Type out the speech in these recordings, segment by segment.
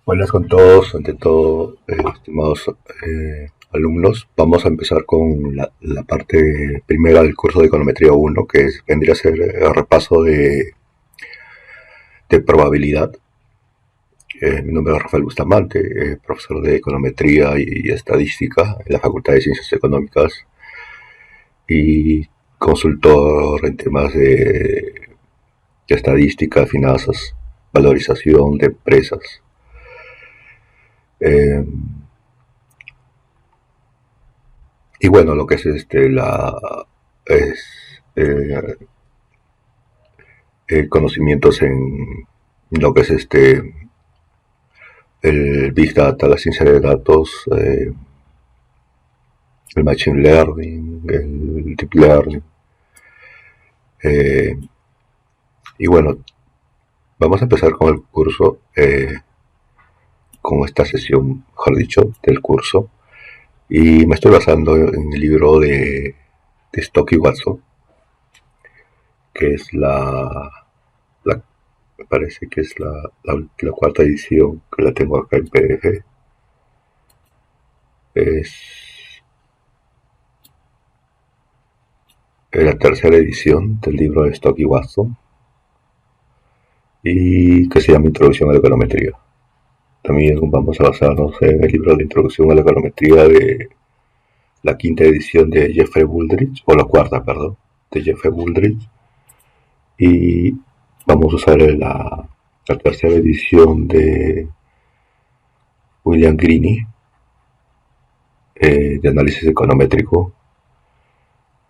Buenas con todos, ante todo, estimados alumnos. Vamos a empezar con la parte primera del curso de Econometría 1, vendría a ser el repaso de probabilidad. Mi nombre es Rafael Bustamante, profesor de Econometría y Estadística en la Facultad de Ciencias Económicas y consultor en temas de estadística, finanzas, valorización de empresas. Eh, Y bueno, lo que es es eh, conocimientos en lo que es el Big Data, la ciencia de datos, el Machine Learning, el Deep Learning. eh, y bueno, vamos a empezar con el curso, con esta sesión, mejor dicho, del curso. Y me estoy basando en el libro de Stock y Watson, que es la me parece que es la cuarta edición, que la tengo acá en PDF. Es la tercera edición del libro de Stock y Watson, y que se llama Introducción a la Econometría. También vamos a basarnos en el libro de Introducción a la Econometría de la quinta edición de Jeffrey Wooldridge, o la cuarta, perdón, de Jeffrey Wooldridge. Y vamos a usar la tercera edición de William Greene, de análisis econométrico.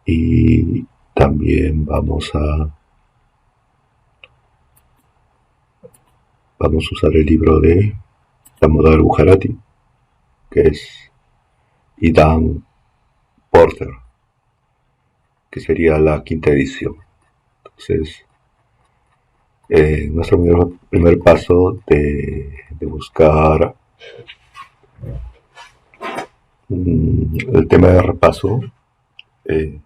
Y también vamos a usar el libro de la moda del Bujarati, que es Idan Porter, que sería la quinta edición. Entonces, nuestro primer paso de buscar el tema de repaso, eh,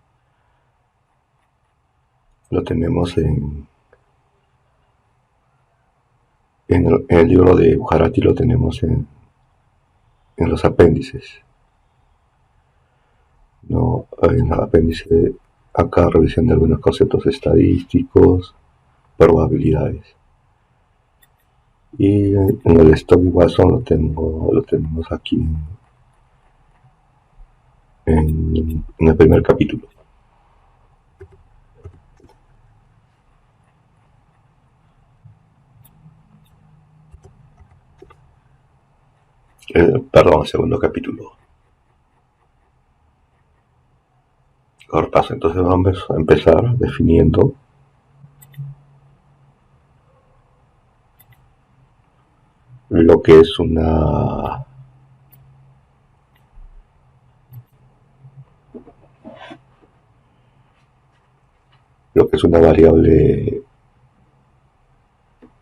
lo tenemos en el libro de Bujarati, lo tenemos en los apéndices. ¿No? En el apéndice, acá revisión de algunos conceptos estadísticos, probabilidades. Y en el Stock y Watson lo tenemos aquí en el primer capítulo. Perdón, el segundo capítulo. Cortazo. Entonces vamos a empezar definiendo lo que es una variable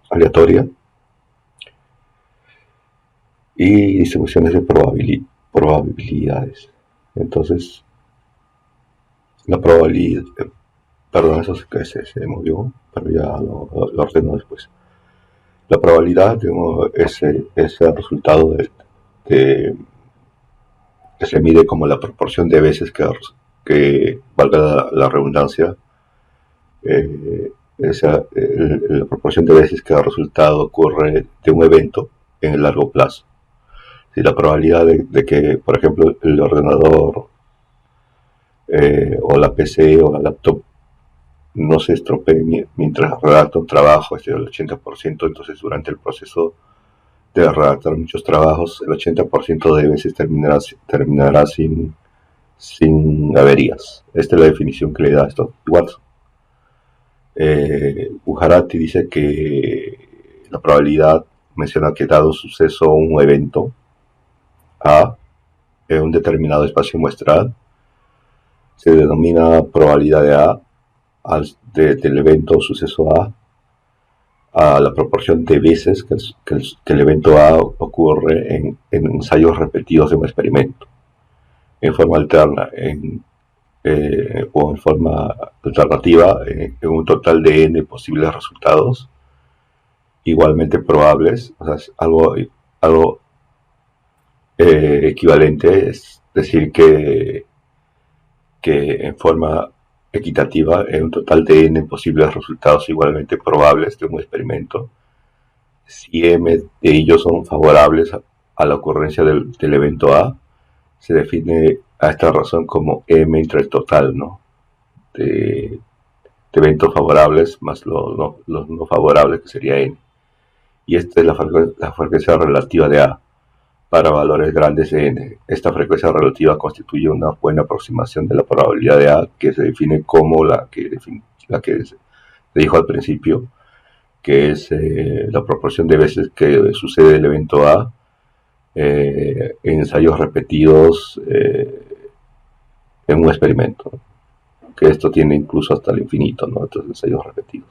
aleatoria y distribuciones de probabilidades. Entonces, la probabilidad, perdón, eso se movió, pero ya lo ordeno después. La probabilidad, digamos, es el resultado de, que se mide como la proporción de veces que valga la redundancia, la proporción de veces que el resultado ocurre de un evento en el largo plazo. Si la probabilidad de que, por ejemplo, el ordenador, o la PC o la laptop no se estropee mientras redacta un trabajo, es del 80%, entonces durante el proceso de redactar muchos trabajos, el 80% de veces terminará sin averías. Esta es la definición que le da esto Watson. Bujarati dice que la probabilidad menciona que dado suceso o un evento A en un determinado espacio muestral, se denomina probabilidad de A del evento o suceso a la proporción de veces que el evento A ocurre en ensayos repetidos de un experimento, en forma alterna, o en forma alternativa, en un total de n posibles resultados igualmente probables, o sea, es algo Algo equivalente es decir que en forma equitativa, en un total de n posibles resultados igualmente probables de un experimento, si m de ellos son favorables a la ocurrencia del evento A, se define a esta razón como m entre el total, ¿no?, de eventos favorables más los no favorables, que sería n. Y esta es la frecuencia relativa de A para valores grandes de n. Esta frecuencia relativa constituye una buena aproximación de la probabilidad de A, que se define como la que se dijo al principio, que es la proporción de veces que sucede el evento A en ensayos repetidos en un experimento, que esto tiene incluso hasta el infinito, ¿no?, estos ensayos repetidos.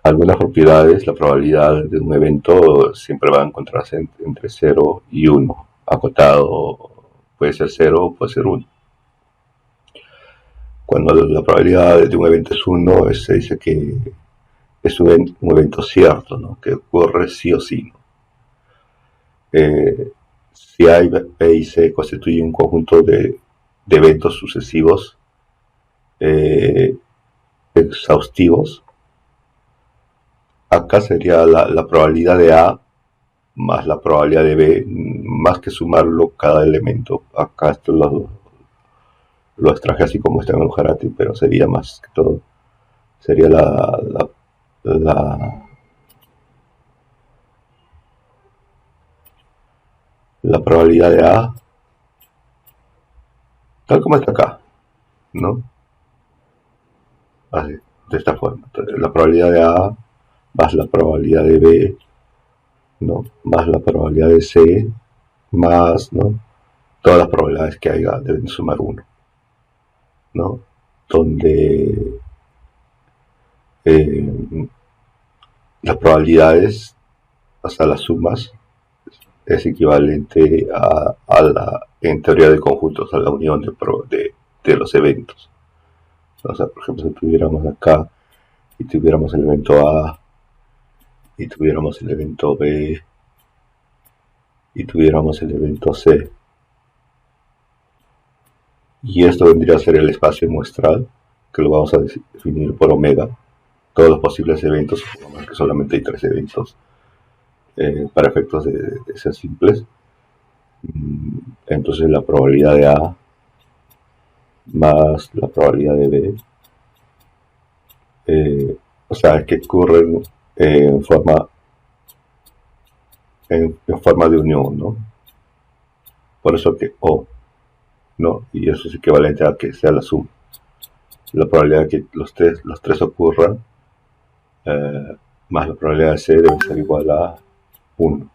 Algunas propiedades, la probabilidad de un evento siempre va a encontrarse entre 0 y 1, acotado, puede ser 0 o puede ser 1. Cuando la probabilidad de un evento es 1, se dice que es un evento cierto, ¿no?, que ocurre sí o sí, ¿no? Si A, B y C constituyen un conjunto de eventos sucesivos exhaustivos, acá sería la probabilidad de A más la probabilidad de B, más que sumarlo cada elemento. Acá esto lo extraje así como está en el Jarati, pero sería más que todo, sería la probabilidad de A, tal como está acá, ¿no? Así, de esta forma. Entonces, la probabilidad de A más la probabilidad de B, ¿no?, más la probabilidad de C, más, ¿no?, todas las probabilidades que haya deben sumar 1, ¿no?, donde las probabilidades, hasta las sumas, es equivalente a la, en teoría de conjuntos, a la unión de los eventos. O sea, por ejemplo, si tuviéramos acá y tuviéramos el evento A y tuviéramos el evento B y tuviéramos el evento C, y esto vendría a ser el espacio muestral, que lo vamos a definir por omega, todos los posibles eventos, que solamente hay 3 eventos para efectos de ser simples. Entonces la probabilidad de A más la probabilidad de B, o sea, que ocurren en forma de unión, ¿no? Por eso que O, ¿no? Y eso es equivalente a que sea la suma. La probabilidad de que los tres ocurran más la probabilidad de C debe ser igual a 1.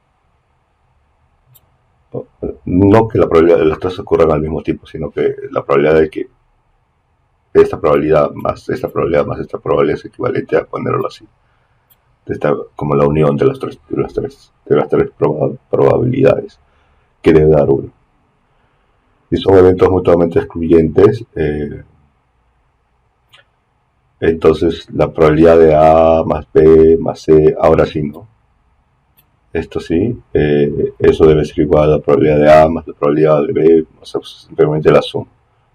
No que la probabilidad de los tres ocurran al mismo tiempo, sino que la probabilidad de que esta probabilidad más esta probabilidad es equivalente a ponerlo así. Como la unión de las tres probabilidades, que debe dar 1. Y son eventos mutuamente excluyentes, entonces la probabilidad de A más B más C, ahora sí, ¿no? Esto sí, eso debe ser igual a la probabilidad de A más la probabilidad de B, o sea, simplemente la suma.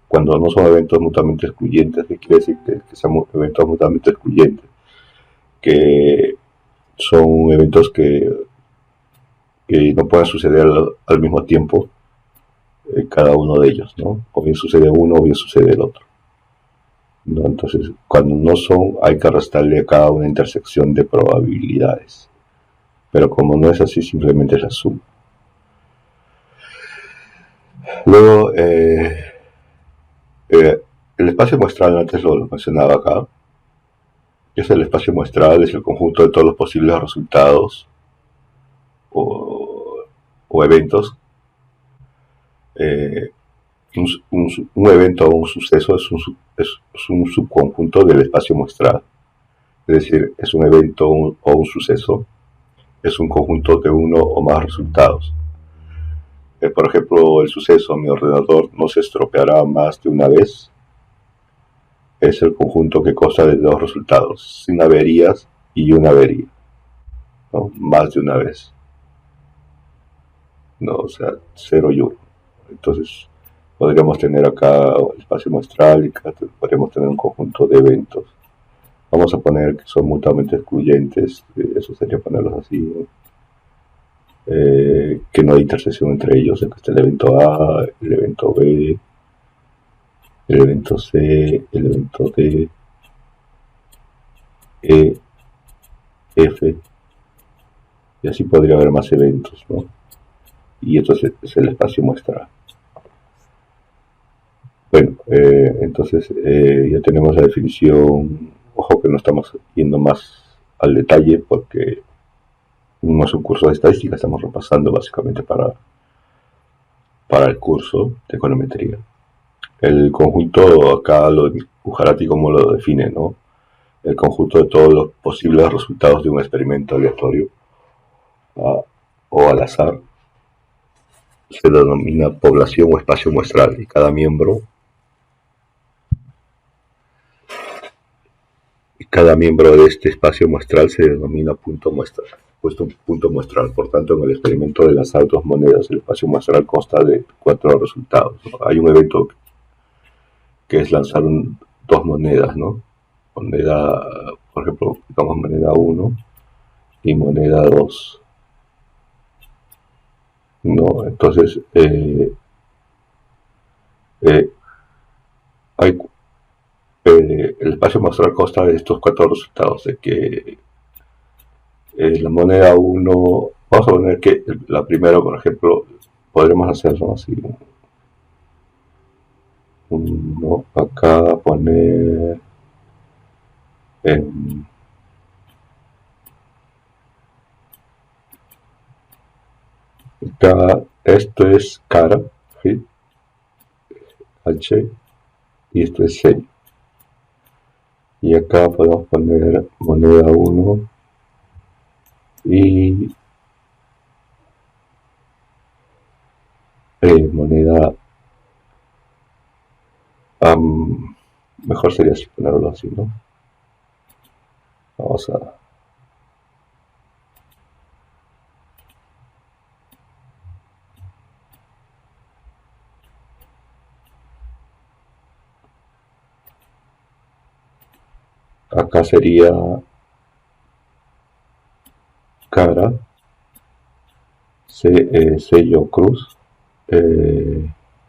Cuando no son eventos mutuamente excluyentes, ¿qué quiere decir? Que son eventos mutuamente excluyentes, que son eventos que no pueden suceder al mismo tiempo, cada uno de ellos, ¿no? O bien sucede uno o bien sucede el otro, ¿no? Entonces, cuando no son, hay que restarle a cada una intersección de probabilidades. Pero como no es así, simplemente es la suma. Luego, el espacio muestral, antes lo mencionaba acá, es el espacio muestral, es el conjunto de todos los posibles resultados o eventos. Un evento o un suceso es un subconjunto del espacio muestral. Es decir, es un evento o un suceso, es un conjunto de uno o más resultados. Por ejemplo, el suceso, mi ordenador no se estropeará más de una vez, es el conjunto que consta de 2 resultados, sin averías y una avería. ¿no? Más de una vez, ¿no? O sea, 0 y 1. Entonces, podríamos tener acá el espacio muestral y acá podríamos tener un conjunto de eventos. Vamos a poner que son mutuamente excluyentes, eso sería ponerlos así, ¿no? Que no hay intersección entre ellos, que está el evento A, el evento B, el evento C, el evento D, E, F, y así podría haber más eventos, ¿no? Y esto es el espacio muestral. Bueno, entonces ya tenemos la definición. Ojo que no estamos yendo más al detalle porque no es un curso de estadística, estamos repasando básicamente para el curso de econometría. El conjunto, acá lo Bujarati como lo define, ¿no? El conjunto de todos los posibles resultados de un experimento aleatorio o al azar se denomina población o espacio muestral y cada miembro de este espacio muestral se denomina punto muestral. Puesto un punto muestral. Por tanto, en el experimento de lanzar dos monedas, el espacio muestral consta de 4 resultados, ¿no? Hay un evento que es lanzar dos monedas, ¿no? Moneda, por ejemplo, digamos moneda 1 y moneda 2, ¿no? Entonces, hay, el espacio muestral consta de estos 4 resultados, de que la moneda 1, vamos a poner que la primera, por ejemplo, podremos hacerlo así, ¿no? Acá poner en acá, esto es cara, ¿sí? H, y esto es 6. Y acá podemos poner moneda 1 y moneda, mejor sería así ponerlo así, ¿no? Vamos a acá sería cara, sello cruz,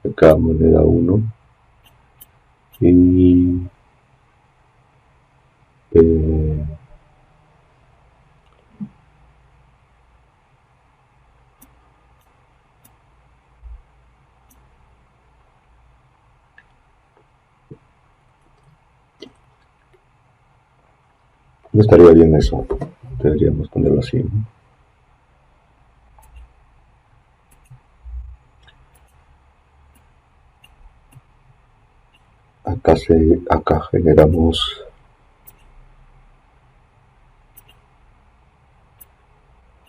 acá moneda 1 y no estaría bien eso, deberíamos ponerlo así, ¿no? Acá generamos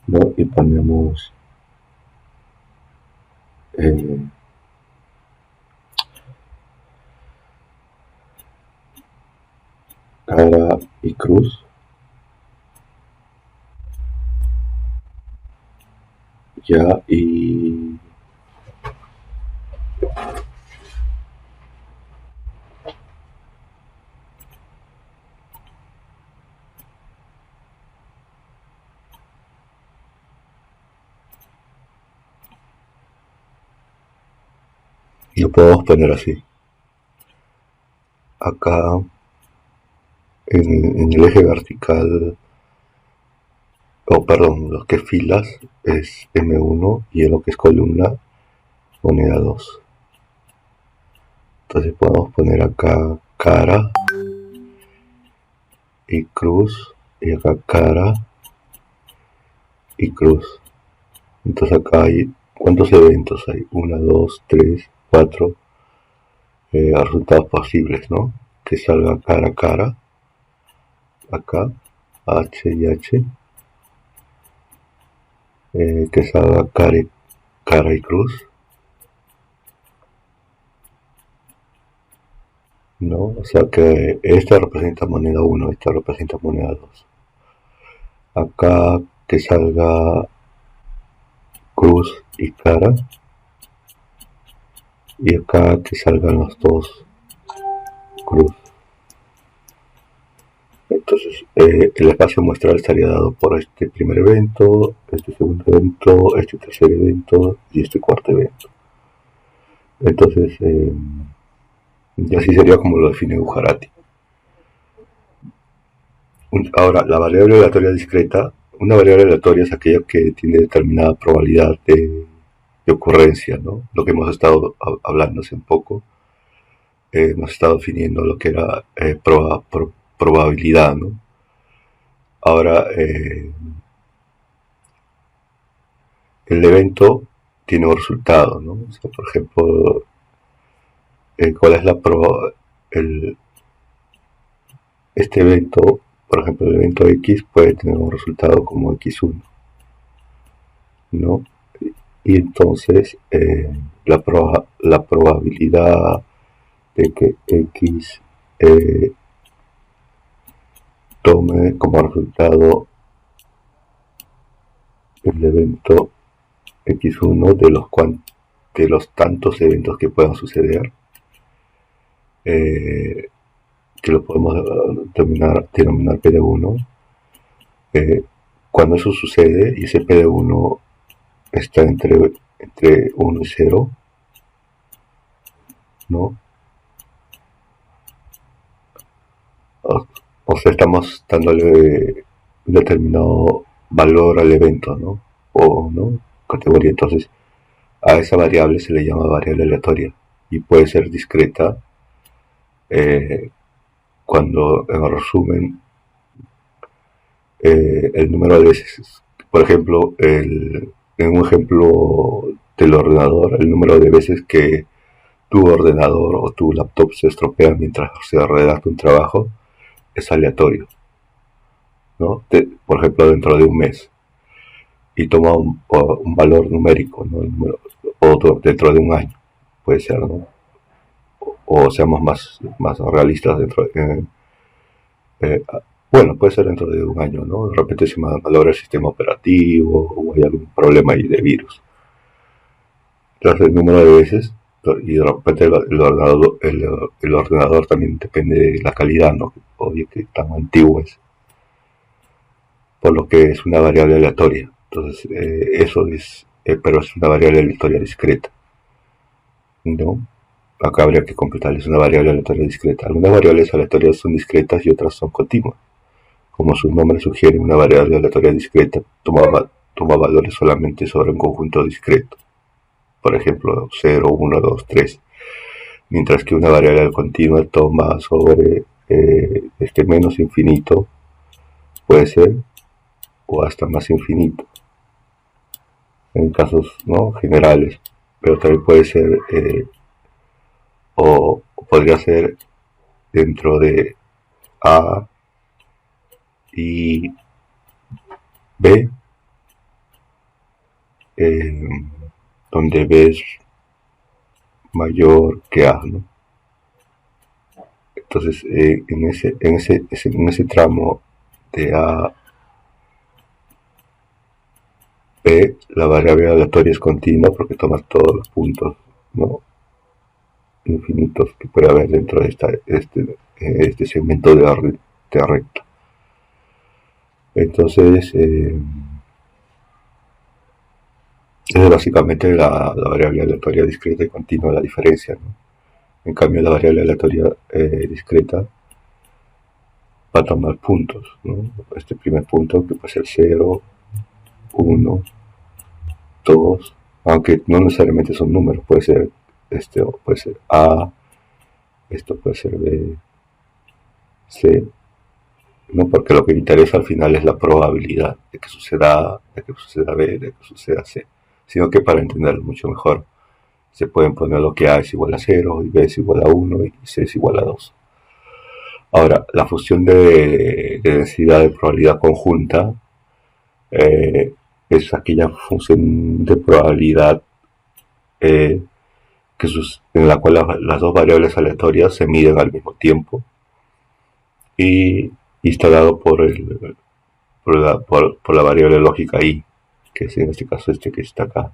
¿no? Y ponemos cara y cruz, ya, y lo podemos poner así. Acá en el eje vertical, perdón, lo que es filas es M1 y en lo que es columna moneda 2. Entonces podemos poner acá cara y cruz y acá cara y cruz. Entonces acá hay, ¿cuántos eventos hay? 1, 2, 3, 4 resultados posibles, ¿no? Que salga cara a cara, acá, H y H, que salga cara y cruz, ¿no? O sea que esta representa moneda 1, esta representa moneda 2. Acá que salga cruz y cara, y acá que salgan los dos cruz. Entonces, el espacio muestral estaría dado por este primer evento, este segundo evento, este tercer evento y este cuarto evento. Entonces, y así sería como lo define Gujarati. Ahora, la variable aleatoria discreta, una variable aleatoria es aquella que tiene determinada probabilidad de ocurrencia, ¿no? Lo que hemos estado hablando hace un poco, hemos estado definiendo lo que era probabilidad, ¿no? Ahora, el evento tiene un resultado, ¿no? O sea, por ejemplo, ¿cuál es este evento? Por ejemplo, el evento X puede tener un resultado como X1, ¿no? Y entonces la probabilidad de que X tome como resultado el evento X1 de los tantos eventos que puedan suceder, que lo podemos denominar P de 1. Cuando eso sucede y ese P de 1 está entre 1 y 0, ¿no? O sea, estamos dándole un determinado valor al evento, ¿no? O, ¿no? Categoría. Entonces, a esa variable se le llama variable aleatoria y puede ser discreta cuando, en resumen, el número de veces, por ejemplo, en un ejemplo del ordenador, el número de veces que tu ordenador o tu laptop se estropea mientras se redacta un trabajo es aleatorio, ¿no? Por ejemplo, dentro de un mes y toma un valor numérico, ¿no? El número, o dentro de un año, puede ser, ¿no? O seamos más realistas eh, bueno, puede ser dentro de un año, ¿no? De repente se malogra el sistema operativo o hay algún problema ahí de virus. Entonces el número de veces y de repente el ordenador también depende de la calidad, ¿no? Oye, que tan antiguo es, por lo que es una variable aleatoria. Entonces eso es, pero es una variable aleatoria discreta, ¿no? Acá habría que completarles una variable aleatoria discreta. Algunas variables aleatorias son discretas y otras son continuas. Como su nombre sugiere, una variable aleatoria discreta toma valores solamente sobre un conjunto discreto. Por ejemplo, 0, 1, 2, 3. Mientras que una variable continua toma sobre menos infinito, puede ser, o hasta más infinito, en casos, ¿no?, generales. Pero también puede ser, o podría ser dentro de A y B, donde B es mayor que A, ¿no? Entonces, en ese tramo de A, B, la variable aleatoria es continua porque toma todos los puntos, ¿no?, infinitos que puede haber dentro de este segmento de recta. Entonces, es básicamente la variable aleatoria discreta y continua la diferencia, ¿no? En cambio, la variable aleatoria discreta va a tomar puntos, ¿no? Este primer punto que puede ser 0, 1, 2, aunque no necesariamente son números, puede ser puede ser A, esto puede ser B, C, ¿no? Porque lo que me interesa al final es la probabilidad de que suceda A, de que suceda B, de que suceda C. Sino que para entenderlo mucho mejor, se pueden poner lo que A es igual a 0, y B es igual a 1, y C es igual a 2. Ahora, la función de densidad de probabilidad conjunta es aquella función de probabilidad en la cual las dos variables aleatorias se miden al mismo tiempo y está dado por por la variable lógica i, que es en este caso este que está acá,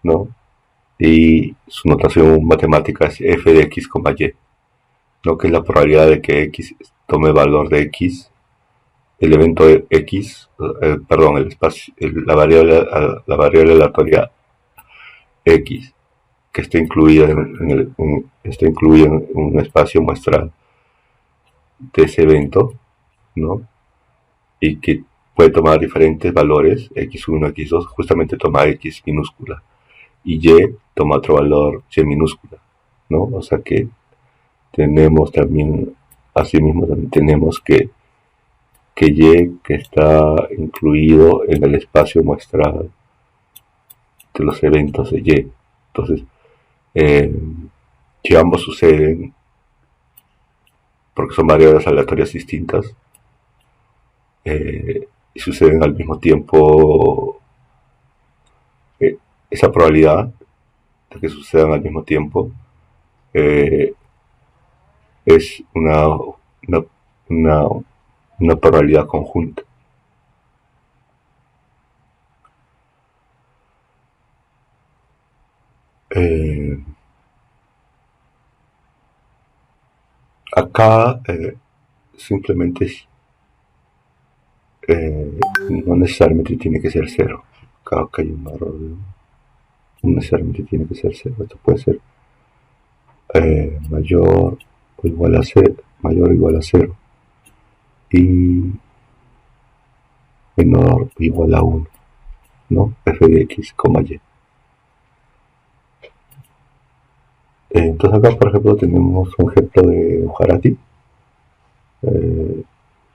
¿no? Y su notación matemática es f de x, y, ¿no? Que es la probabilidad de que x tome valor de x, el evento x, perdón, el espacio, la variable aleatoria x, que está incluida está incluida en un espacio muestral de ese evento, ¿no? Y que puede tomar diferentes valores, x1, x2, justamente toma x minúscula, y y toma otro valor y minúscula, ¿no? O sea que tenemos también, asimismo también tenemos que y que está incluido en el espacio muestral de los eventos de y. Entonces, si ambos suceden, porque son variables aleatorias distintas, y suceden al mismo tiempo, esa probabilidad de que sucedan al mismo tiempo es una probabilidad conjunta. Acá simplemente no necesariamente tiene que ser cero. Acá hay un error. No necesariamente tiene que ser cero. Esto puede ser mayor o igual a cero, mayor o igual a cero, y menor o igual a 1, ¿no? F de x, y. Entonces acá, por ejemplo, tenemos un ejemplo de Ojarati.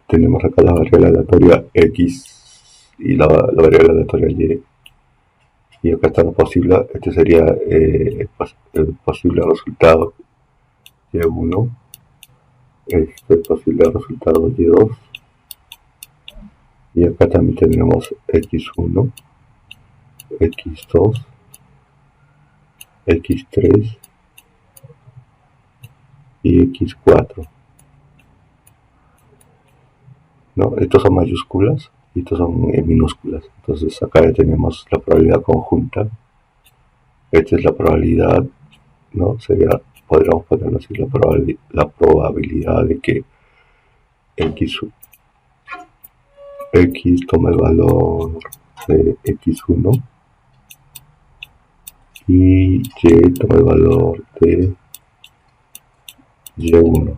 Tenemos acá la variable aleatoria x y la variable aleatoria y. Y acá está lo posible, este sería el posible resultado y1, el posible resultado y2, y acá también tenemos x1, x2, x3 y x4, ¿no? Estos son mayúsculas y estos son minúsculas. Entonces acá ya tenemos la probabilidad conjunta. Esta es la probabilidad, ¿no? Podríamos ponerlo así, la probabilidad de que x toma el valor de x1 y y toma el valor de y1,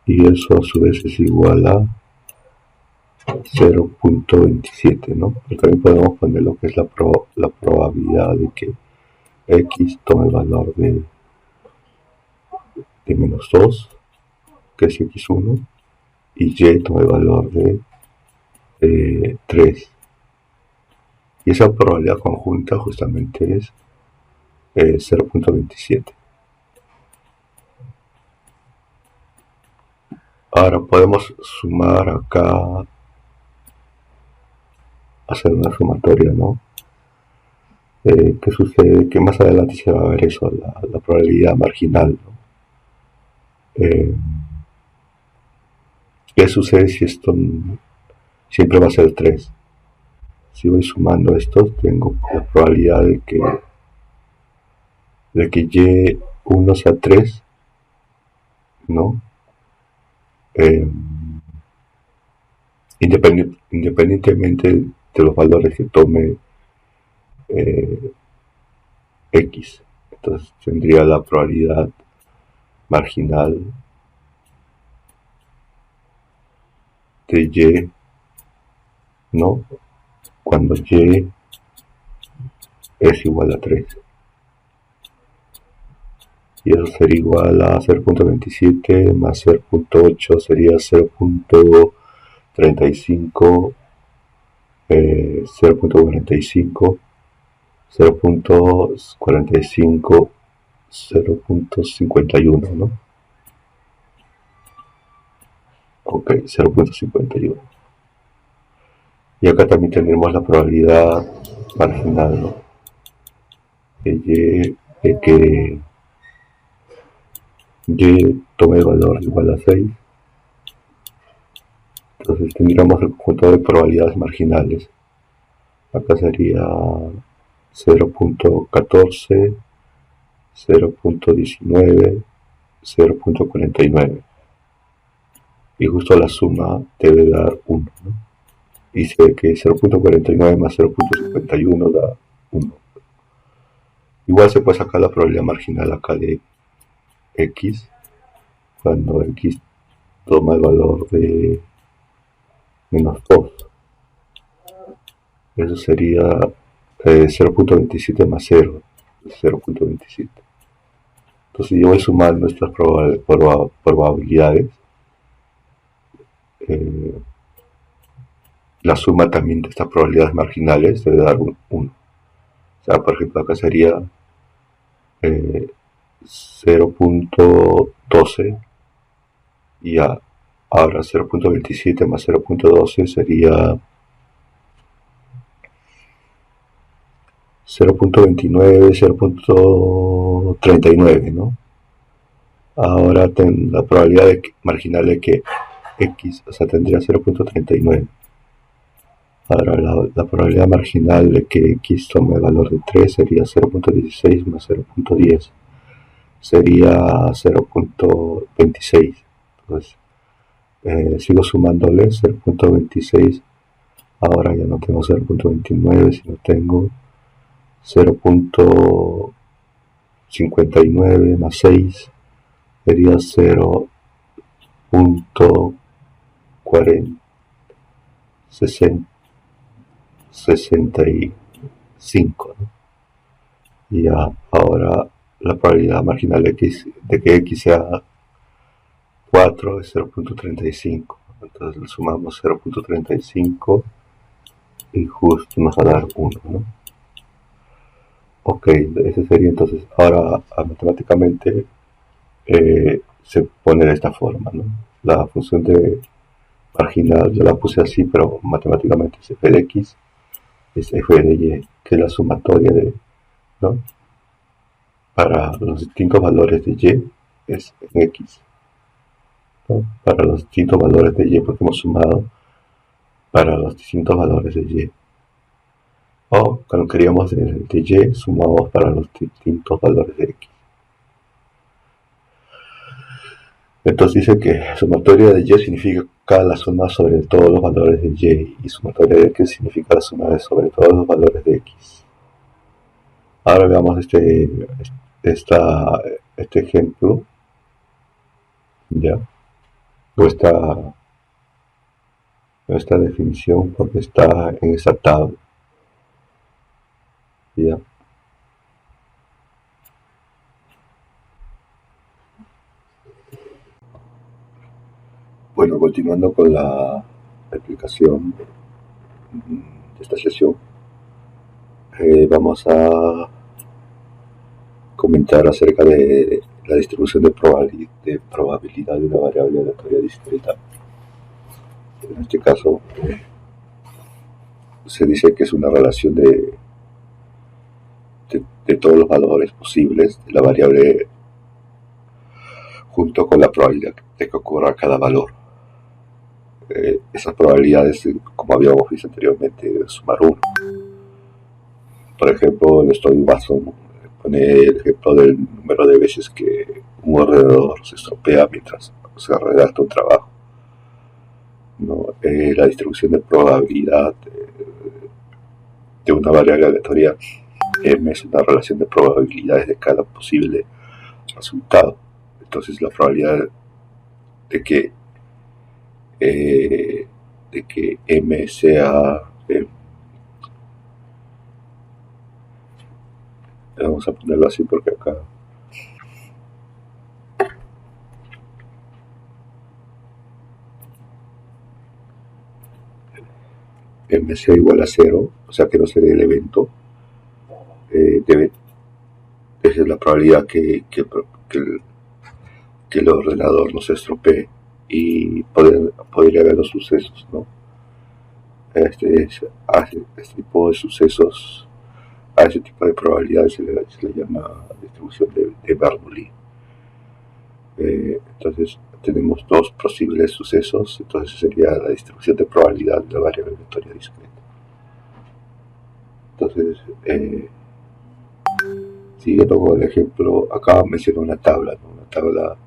y eso a su vez es igual a 0.27, ¿no? Pero también podemos poner lo que es la probabilidad de que x tome el valor de menos 2, que es x1, y y tome el valor de 3. Y esa probabilidad conjunta justamente es 0.27. Ahora podemos sumar acá, hacer una sumatoria, ¿no? ¿Qué sucede? Que más adelante se va a ver eso, la probabilidad marginal, ¿no? ¿Qué sucede si esto siempre va a ser 3? Si voy sumando estos, tengo la probabilidad de que y1 sea 3, ¿no? Independientemente de los valores que tome x. Entonces tendría la probabilidad marginal de y, ¿no? Cuando y es igual a 3. Y eso sería igual a 0.27 más 0.8 sería 0.35, 0.45, 0.45, 0.51, ¿no? Ok, 0.51. Y acá también tenemos la probabilidad marginal, ¿no? De que y tome el valor igual a 6, Entonces tendríamos el conjunto de probabilidades marginales. Acá sería 0.14, 0.19, 0.49. Y justo la suma debe dar 1, ¿no? Y sé que 0.49 más 0.51 da 1. Igual se puede sacar la probabilidad marginal acá de x, cuando x toma el valor de menos 2. Eso sería 0.27 más 0, 0.27. Entonces yo voy sumando estas probabilidades. La suma también de estas probabilidades marginales debe dar 1. O sea, por ejemplo, acá sería 0.12 y ahora 0.27 más 0.12 sería 0.29, 0.39, ¿no? Ahora la probabilidad marginal de que x, o sea, tendría 0.39. Ahora la probabilidad marginal de que x tome el valor de 3 sería 0.16 más 0.10. Sería 0.26. Entonces, sigo sumándole 0.26. Ahora ya no tengo 0.29, sino tengo 0.59 más 6 sería 0.65, ¿no? Y ya, ahora la probabilidad marginal de que x sea 4 es 0.35. Entonces le sumamos 0.35 y justo nos va a dar 1, ¿no? Ok, ese sería entonces, ahora matemáticamente se pone de esta forma, ¿no? La función de marginal yo la puse así, pero matemáticamente es f de x es f de y, que es la sumatoria de, ¿no? Para los distintos valores de y es en x, ¿no? Para los distintos valores de y, porque hemos sumado para los distintos valores de y. O cuando queríamos de y, sumamos para los distintos valores de x. Entonces dice que sumatoria de y significa la suma sobre todos los valores de y sumatoria de x significa la suma sobre todos los valores de x. Ahora veamos este ejemplo, ya, o esta definición, porque está en esa tabla, ya. Bueno, continuando con la explicación de esta sesión, vamos a comentar acerca de la distribución de probabilidad de una variable aleatoria discreta. En este caso, se dice que es una relación de todos los valores posibles de la variable junto con la probabilidad de que ocurra cada valor. Esas probabilidades, como habíamos visto anteriormente, deben sumar 1. Por ejemplo, en Story Watson pone el ejemplo del número de veces que un ordenador se estropea mientras se redacta un trabajo, ¿no? La distribución de probabilidad de una variable aleatoria M es una relación de probabilidades de cada posible resultado. Entonces la probabilidad de que M sea vamos a ponerlo así porque acá M sea igual a 0, o sea que no se dé el evento, esa es la probabilidad que el ordenador no se estropee y podría haber los sucesos, ¿no? Este tipo de sucesos, a ese tipo de probabilidades se le llama distribución de Bernoulli. Entonces, tenemos dos posibles sucesos, entonces sería la distribución de probabilidad de la variable aleatoria discreta. Entonces, siguiendo con el ejemplo, acá menciono una tabla, ¿no? Una tabla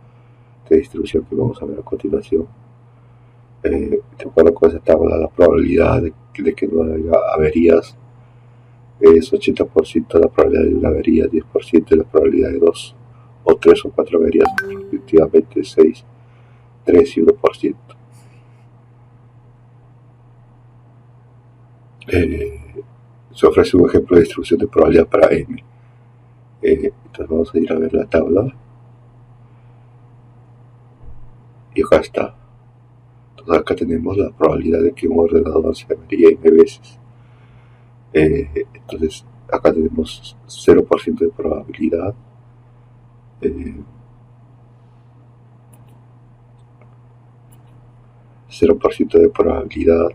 de distribución que vamos a ver a continuación. De acuerdo con esa tabla, la probabilidad de que no haya averías es 80% de la probabilidad de una avería, 10% de la probabilidad de 2 o 3 o 4 averías, respectivamente 6, 3 y 1%. Se ofrece un ejemplo de distribución de probabilidad para M. Entonces vamos a ir a ver la tabla. Y acá está. Entonces acá tenemos la probabilidad de que un ordenador se averíe N veces. Entonces acá tenemos 0% de probabilidad. 0% de probabilidad,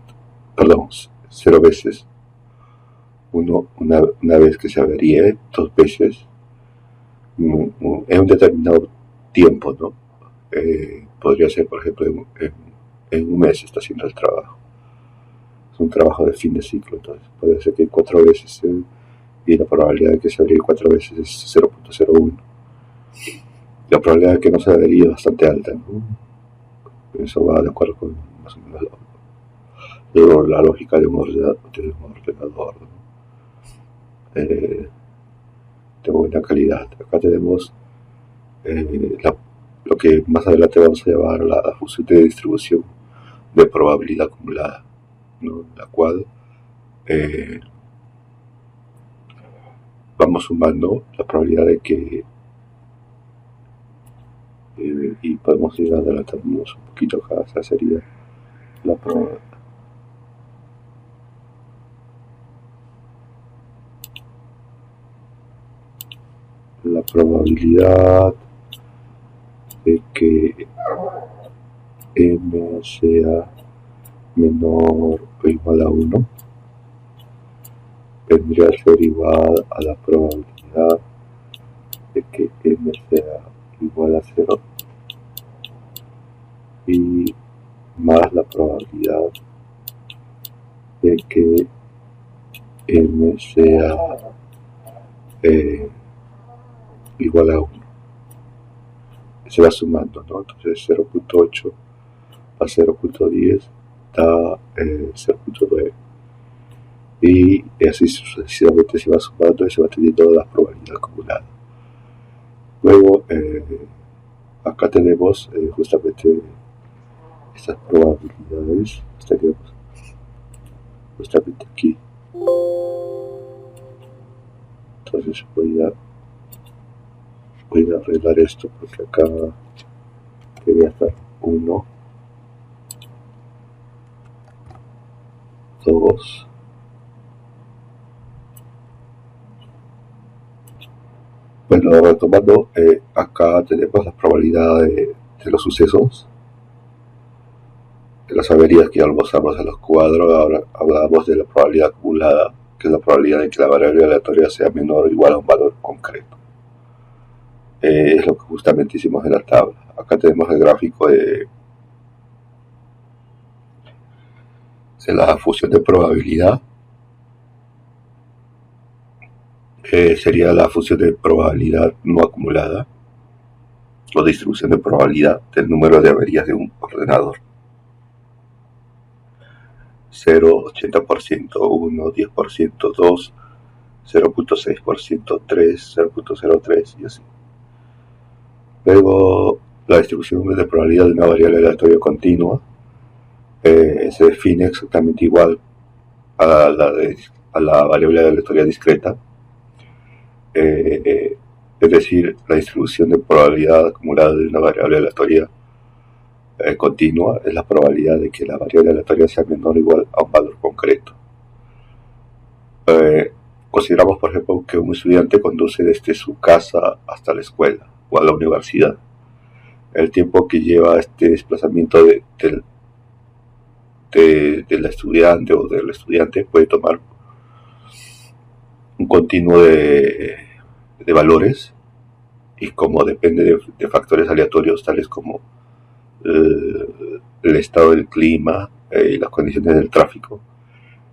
perdón, 0 veces, una vez que se averíe, 2 veces, en un determinado tiempo, ¿no? Podría ser, por ejemplo, en un mes está haciendo el trabajo. Es un trabajo de fin de ciclo, entonces puede ser que 4 veces, y la probabilidad de que se averíe 4 veces es 0.01. La probabilidad de que no se averíe es bastante alta, ¿no? Eso va de acuerdo con más o menos la lógica de un ordenador, ¿no? De buena calidad. Acá tenemos lo que más adelante vamos a llamar la función de distribución de probabilidad acumulada, ¿no? La cual vamos sumando la probabilidad de que y podemos ir adelantándonos un poquito acá. Esa sería la probabilidad. La probabilidad de que M sea menor o igual a 1 vendría a ser igual a la probabilidad de que M sea igual a 0 y más la probabilidad de que M sea igual a 1. Se va sumando, ¿no? Entonces 0.8 a 0.10 da 0.9. Y así sucesivamente se va sumando y se va teniendo la probabilidad acumulada. Luego, acá tenemos justamente estas probabilidades. Estaríamos justamente aquí. Entonces voy a arreglar esto porque acá debería estar 1, 2, bueno, retomando, acá tenemos la probabilidad de los sucesos, de las averías que ya almorzamos en los cuadros. Ahora hablamos de la probabilidad acumulada, que es la probabilidad de que la variable aleatoria sea menor o igual a un valor concreto. Es lo que justamente hicimos en la tabla. Acá tenemos el gráfico de la función de probabilidad. Sería la función de probabilidad no acumulada o distribución de probabilidad del número de averías de un ordenador. 0, 80%, 1, 10%, 2, 0.6%, 3, 0.03 y así. Luego, la distribución de probabilidad de una variable aleatoria continua se define exactamente igual a la variable aleatoria discreta. Es decir, la distribución de probabilidad acumulada de una variable aleatoria continua es la probabilidad de que la variable aleatoria sea menor o igual a un valor concreto. Consideramos, por ejemplo, que un estudiante conduce desde su casa hasta la escuela o a la universidad. El tiempo que lleva este desplazamiento de la estudiante o del estudiante puede tomar un continuo de valores, y como depende de factores aleatorios tales como el estado del clima y las condiciones del tráfico,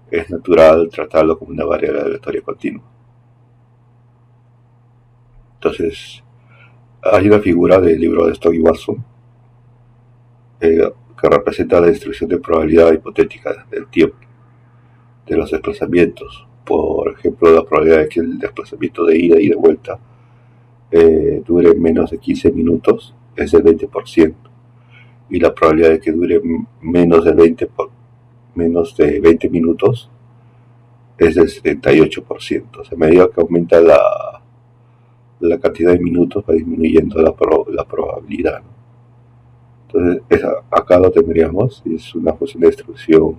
es natural tratarlo como una variable aleatoria continua. Entonces, hay una figura del libro de Stock y Watson que representa la distribución de probabilidad hipotética del tiempo, de los desplazamientos. Por ejemplo, la probabilidad de que el desplazamiento de ida y de vuelta dure menos de 15 minutos es del 20%, y la probabilidad de que dure menos de 20 minutos es del 78%. O sea, a medida que aumenta la cantidad de minutos va disminuyendo la probabilidad, ¿no? Entonces, acá lo tendríamos, es una función de distribución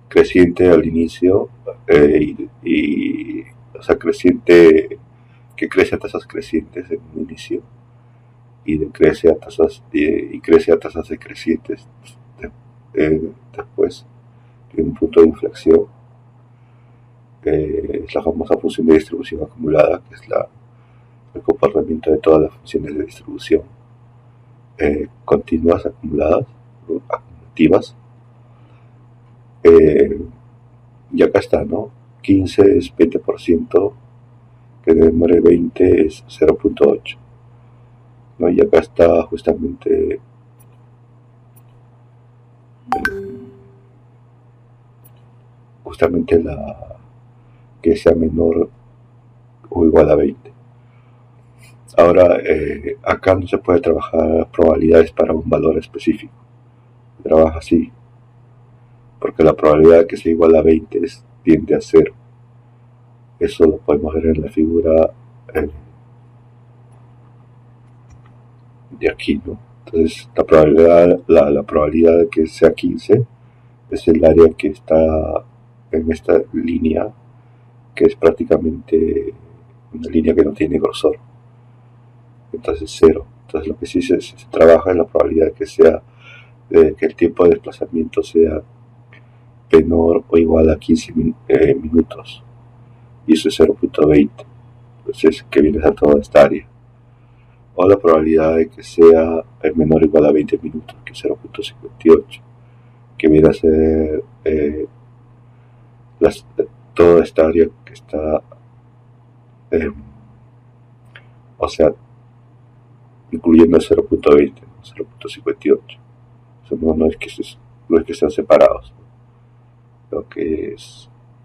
creciente al inicio, o sea, creciente, que crece a tasas crecientes en un inicio y crece a tasas decrecientes después de un punto de inflexión. Es la famosa función de distribución acumulada, que es el comportamiento de todas las funciones de distribución continuas, acumuladas, acumulativas. Y acá está, ¿no? 15 es 20%, que de demore 20 es 0.8, ¿no? Y acá está justamente la que sea menor o igual a 20. Ahora, acá no se puede trabajar probabilidades para un valor específico. Se trabaja así, porque la probabilidad de que sea igual a 20 tiende a 0. Eso lo podemos ver en la figura de aquí, ¿no? Entonces, la probabilidad de que sea 15 es el área que está en esta línea, que es prácticamente una línea que no tiene grosor. Entonces 0. Entonces lo que sí se trabaja es la probabilidad de que el tiempo de desplazamiento sea menor o igual a 15 minutos. Y eso es 0.20. Entonces, que viene a toda esta área. O la probabilidad de que sea menor o igual a 20 minutos, que es 0.58. Que viene a ser toda esta área que está, o sea, incluyendo el 0.20, 0.58. O sea, no es que sean separados, ¿no? Lo que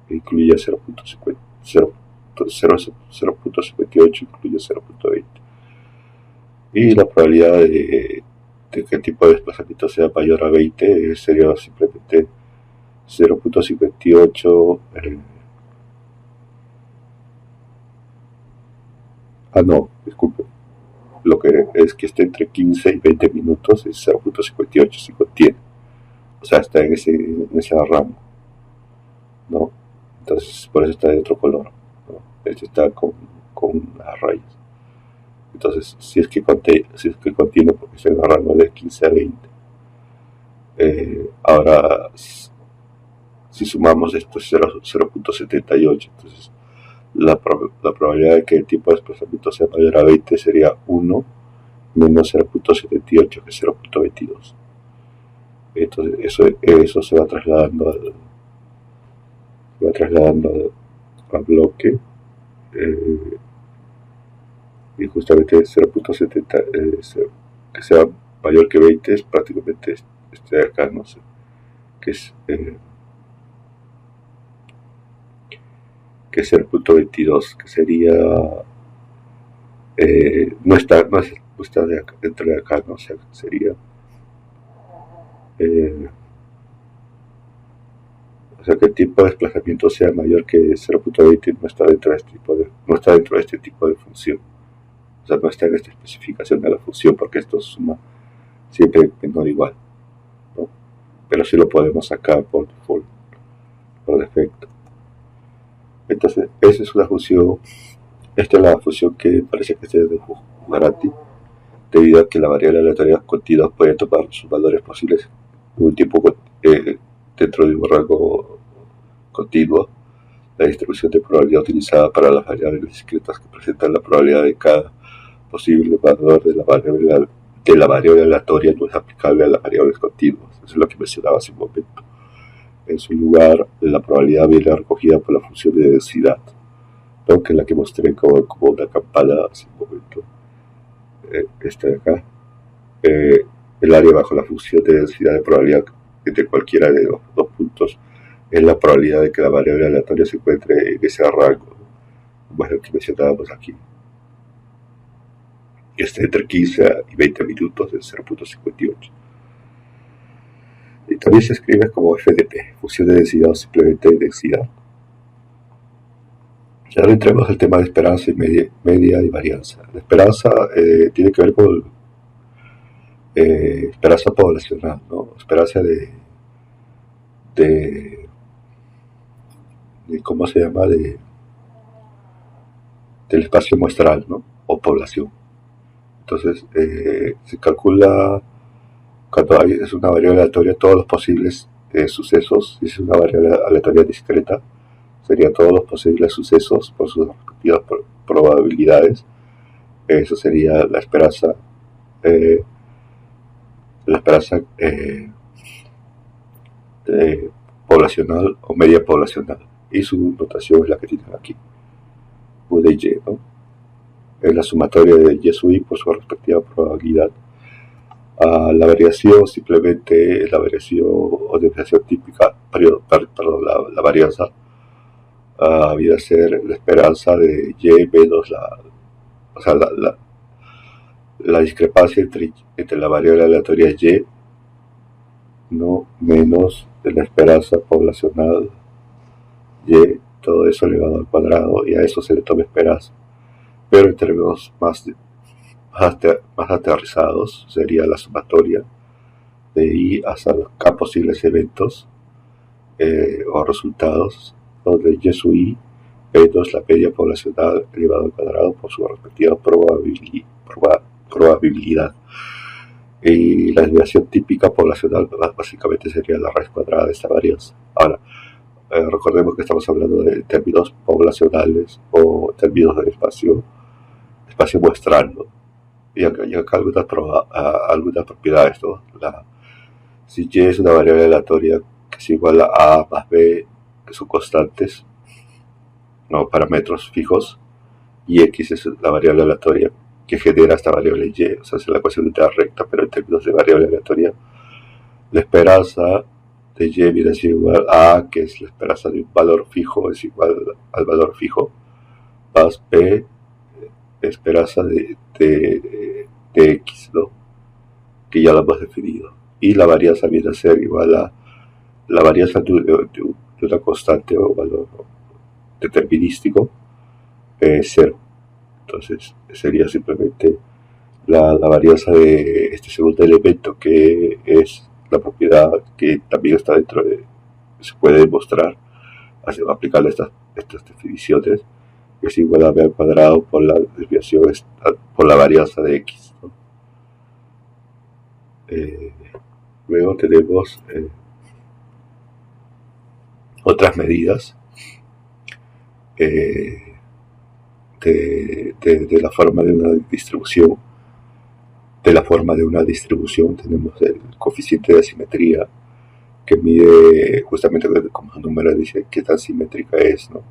incluye 0.58, incluye 0.20. Y la probabilidad de que el tipo de desplazamiento sea mayor a 20 sería simplemente 0.58. No, disculpe. Lo que es que esté entre 15 y 20 minutos es 0.58, si contiene. O sea, está en ese ramo, ¿no? Entonces, por eso está de otro color, ¿no? Este está con las rayas. Entonces, si es que contiene, porque está en el rango de 15 a 20. Ahora, si sumamos esto es 0.78. Entonces, la probabilidad de que el tipo de desplazamiento sea mayor a 20 sería 1 menos 0.78, que es 0.22. Entonces, eso se va trasladando al bloque, y justamente 0.70, que sea mayor que 20 es prácticamente este de acá, no sé, que es 0.22, que sería no está dentro de acá, no sé, sería o sea, que el tipo de desplazamiento sea mayor que 0.20 no está dentro de este tipo de función. O sea, no está en esta especificación de la función, porque esto suma siempre menor o igual, ¿no? Pero sí lo podemos sacar por default, por defecto. Entonces, esa es una función. Esta es la función que parece que es de Fuggerati, debido a que la variable aleatoria continua puede tomar sus valores posibles en un tiempo dentro de un rango continuo. La distribución de probabilidad utilizada para las variables discretas que presentan la probabilidad de cada posible valor de la variable de la variable aleatoria no es aplicable a las variables continuas. Eso es lo que mencionaba hace un momento. En su lugar, la probabilidad viene recogida por la función de densidad, ¿no? Que es la que mostré como una campana hace un momento. Esta de acá. El área bajo la función de densidad de probabilidad entre cualquiera de los dos puntos es la probabilidad de que la variable aleatoria se encuentre en ese rango, como es el que mencionábamos aquí, que está entre 15 y 20 minutos de 0.58. Y también se escribe como FDP, función de densidad o simplemente densidad. Ahora entremos al tema de esperanza y media y varianza. La esperanza tiene que ver con esperanza poblacional, ¿no? Esperanza de ¿cómo se llama? Del espacio muestral, ¿no? O población. Entonces, se calcula cuando es una variable aleatoria todos los posibles sucesos. Si es una variable aleatoria discreta, serían todos los posibles sucesos por sus respectivas probabilidades. Eso sería eh, la esperanza poblacional o media poblacional. Y su notación es la que tienen aquí, U de Y, ¿no? Es la sumatoria de Y sub I por su respectiva probabilidad. La variación simplemente es la variación o desviación típica, perdón, la varianza viene a ser la esperanza de Y menos o sea, la discrepancia entre la variable aleatoria Y, no menos de la esperanza poblacional Y, todo eso elevado al cuadrado, y a eso se le toma esperanza. Pero en términos más aterrizados sería la sumatoria de I hasta los K posibles eventos o resultados, donde Y sub I menos la media poblacional elevado al cuadrado por su respectiva probabilidad. Y la desviación típica poblacional básicamente sería la raíz cuadrada de esta varianza. Ahora, recordemos que estamos hablando de términos poblacionales o términos del espacio muestral, ¿no? Y acá algunas propiedades, ¿no? Si Y es una variable aleatoria que es igual a más B, que son constantes, no parámetros fijos, y X es la variable aleatoria que genera esta variable Y, o sea, es la ecuación de unidad recta, pero en términos de variable aleatoria, la esperanza de Y viene a ser igual a A, que es la esperanza de un valor fijo, es igual al valor fijo, más B, esperanza de X, ¿no? Que ya lo hemos definido. Y la varianza viene a ser igual a la varianza de una constante o valor determinístico, 0. Entonces sería simplemente la varianza de este segundo elemento, que es la propiedad que también está dentro de, se puede demostrar aplicando estas definiciones, que es igual a b al cuadrado por la desviación, por la varianza de x, ¿no? Luego tenemos otras medidas de la forma de una distribución. De la forma de una distribución tenemos el coeficiente de asimetría, que mide justamente, como su número dice, qué tan simétrica es, ¿no?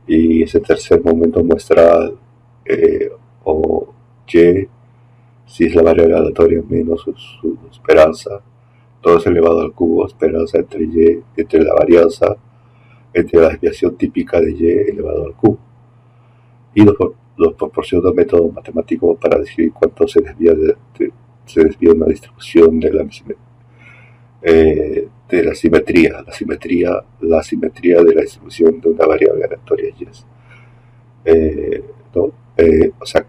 Y ese tercer momento muestra o Y, si es la variable aleatoria menos su esperanza, todo es elevado al cubo, esperanza entre Y, entre la varianza, entre la desviación típica de Y elevado al cubo. Y los proporciona un método matemático para decidir cuánto se desvía una distribución de la simetría de la distribución de una variable aleatoria Y. ¿No? O sea,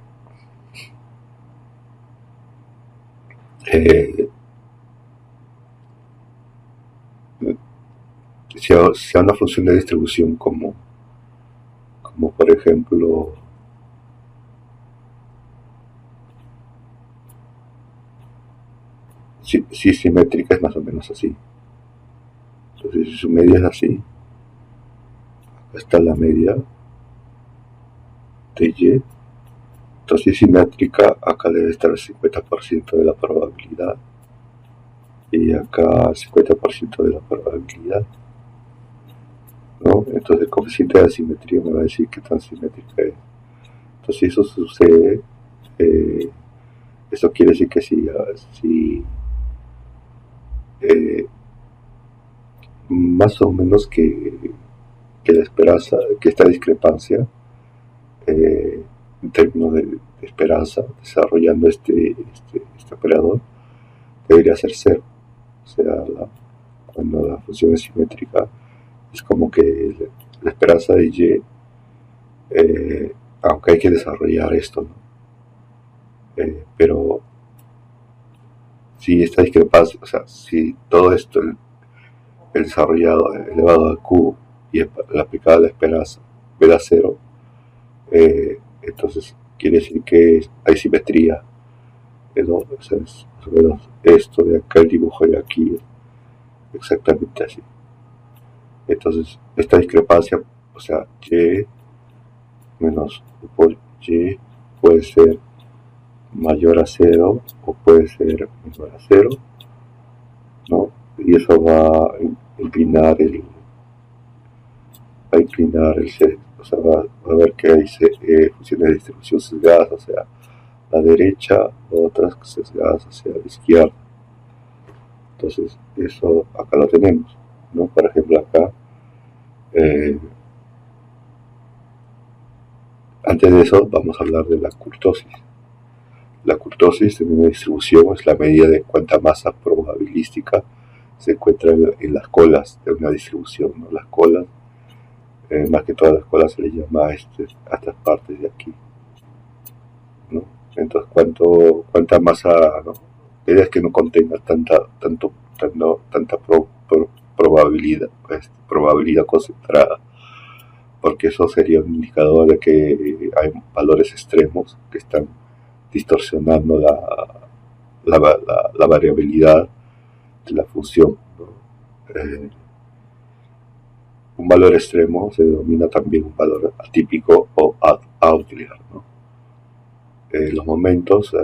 si a una función de distribución como por ejemplo si simétrica, es más o menos así. Entonces, si su media es así, acá está la media de Y, Entonces simétrica, acá debe estar el 50% de la probabilidad y acá el 50% de la probabilidad, ¿no? Entonces el coeficiente de asimetría me va a decir qué tan simétrica es. Entonces si eso sucede, eso quiere decir que si más o menos que la esperanza, que esta discrepancia en términos de esperanza, desarrollando este operador, debería ser cero. O sea, cuando la función es simétrica, es como que la esperanza de y, aunque hay que desarrollar esto, ¿no? Pero si esta discrepancia, o sea, si todo esto, el desarrollado elevado al cubo y el aplicado a la esperanza, me da cero, entonces quiere decir que hay simetría, ¿no? O sea, es más o menos esto de acá, el dibujo de aquí, exactamente así. Entonces, esta discrepancia, o sea, y menos u por y puede ser mayor a cero o puede ser menor a cero, ¿no? Y eso va a inclinar el o sea, va a ver que hay funciones de distribución sesgadas hacia la derecha, otras sesgadas hacia la izquierda. Entonces, eso acá lo tenemos, ¿no? Por ejemplo, acá, antes de eso, vamos a hablar de la kurtosis. La kurtosis en una distribución es la medida de cuánta masa probabilística se encuentra en las colas de una distribución, ¿no? Las colas, más que todas las colas se les llama a estas partes de aquí, ¿no? Entonces, cuánta masa, ¿no? La idea es que no contenga tanta probabilidad concentrada, porque eso sería un indicador de que hay valores extremos que están distorsionando la variabilidad de la función, ¿no? Un valor extremo se denomina también un valor atípico o outlier, ¿no? Los momentos,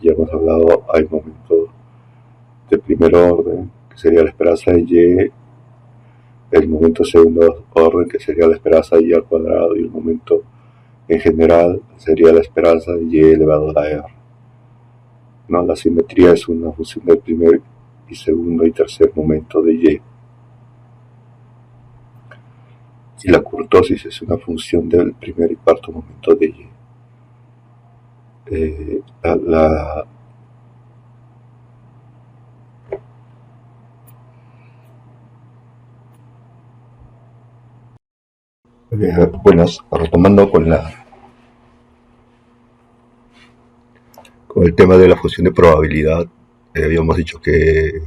ya hemos hablado, hay momentos de primer orden, que sería la esperanza de y, el momento de segundo orden, que sería la esperanza de y al cuadrado, y el momento en general sería la esperanza de y elevado a la r, ¿no? La simetría es una función del primer y segundo y tercer momento de y. Y la kurtosis es una función del primer y cuarto momento de y. Buenas, retomando con el tema de la función de probabilidad, habíamos dicho que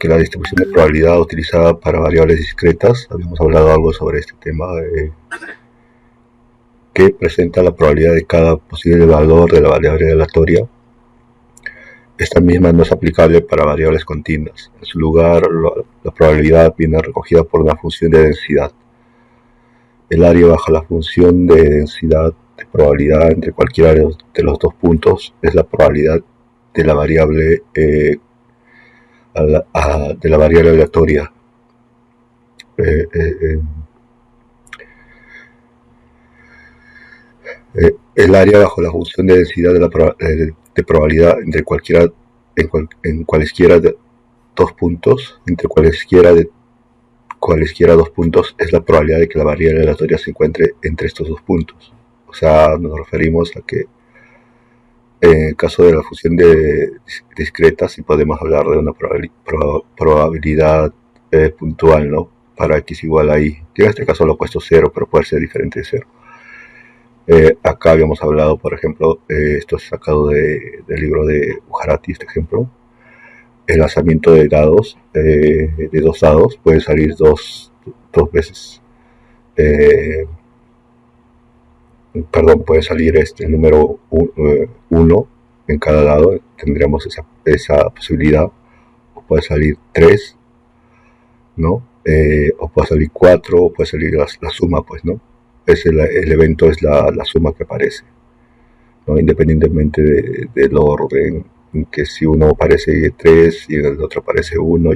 la distribución de probabilidad utilizada para variables discretas, habíamos hablado algo sobre este tema, que presenta la probabilidad de cada posible valor de la variable aleatoria. Esta misma no es aplicable para variables continuas. En su lugar, la probabilidad viene recogida por una función de densidad. El área bajo la función de densidad de probabilidad entre cualquiera de los dos puntos es la probabilidad de la variable aleatoria. El área bajo la función de densidad de probabilidad entre en cualesquiera de dos puntos, entre cualesquiera dos puntos, es la probabilidad de que la variable aleatoria se encuentre entre estos dos puntos. O sea, nos referimos a que en el caso de la función discreta sí podemos hablar de una probabilidad puntual, ¿no? Para x igual a y, que en este caso lo he puesto 0, pero puede ser diferente de 0. Acá habíamos hablado, por ejemplo, esto es sacado del libro de Ujarati, este ejemplo. El lanzamiento de dados, de dos dados, puede salir dos veces. Puede salir el número 1 en cada dado, tendríamos esa posibilidad. O puede salir 3, ¿no? O puede salir 4, o puede salir la suma, pues, ¿no? el evento es la suma que aparece, ¿no? Independientemente del orden, en que si uno aparece 3 y en el otro aparece 1,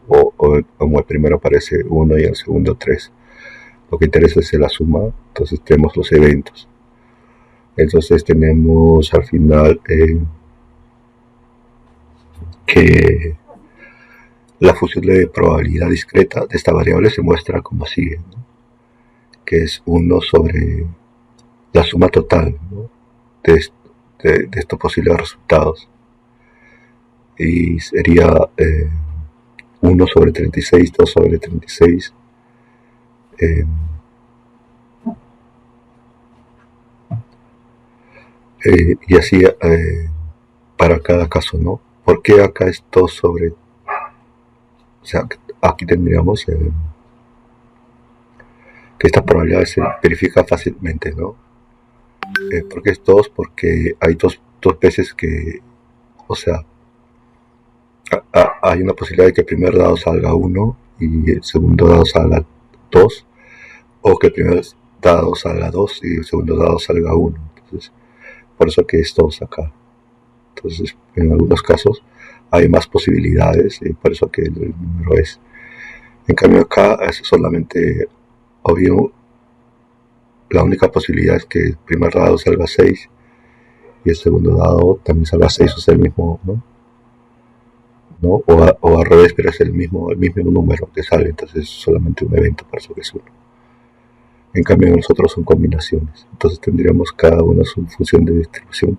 o como el primero aparece 1 y en el segundo 3. Lo que interesa es la suma, entonces tenemos los eventos. Entonces tenemos al final que la función de probabilidad discreta de esta variable se muestra como sigue, ¿no? Que es 1 sobre la suma total, ¿no? de estos posibles resultados. Y sería 1 sobre 36, 2 sobre 36. Y así para cada caso, ¿no? ¿Por qué acá es 2 sobre... O sea, aquí tendríamos que esta probabilidad se verifica fácilmente, ¿no? ¿Por qué es 2? Porque hay dos veces que, o sea, hay una posibilidad de que el primer dado salga 1 y el segundo dado salga 2, o que el primer dado salga 2 y el segundo dado salga 1. Entonces, por eso que es 2 acá. Entonces, en algunos casos hay más posibilidades y por eso que el número es. En cambio acá es solamente, obvio, la única posibilidad es que el primer dado salga 6 y el segundo dado también salga 6, o sea, el mismo, ¿no? O al revés, pero es el mismo número que sale, entonces es solamente un evento, por eso que es 1. En cambio en los otros son combinaciones, entonces tendríamos cada una su función de distribución,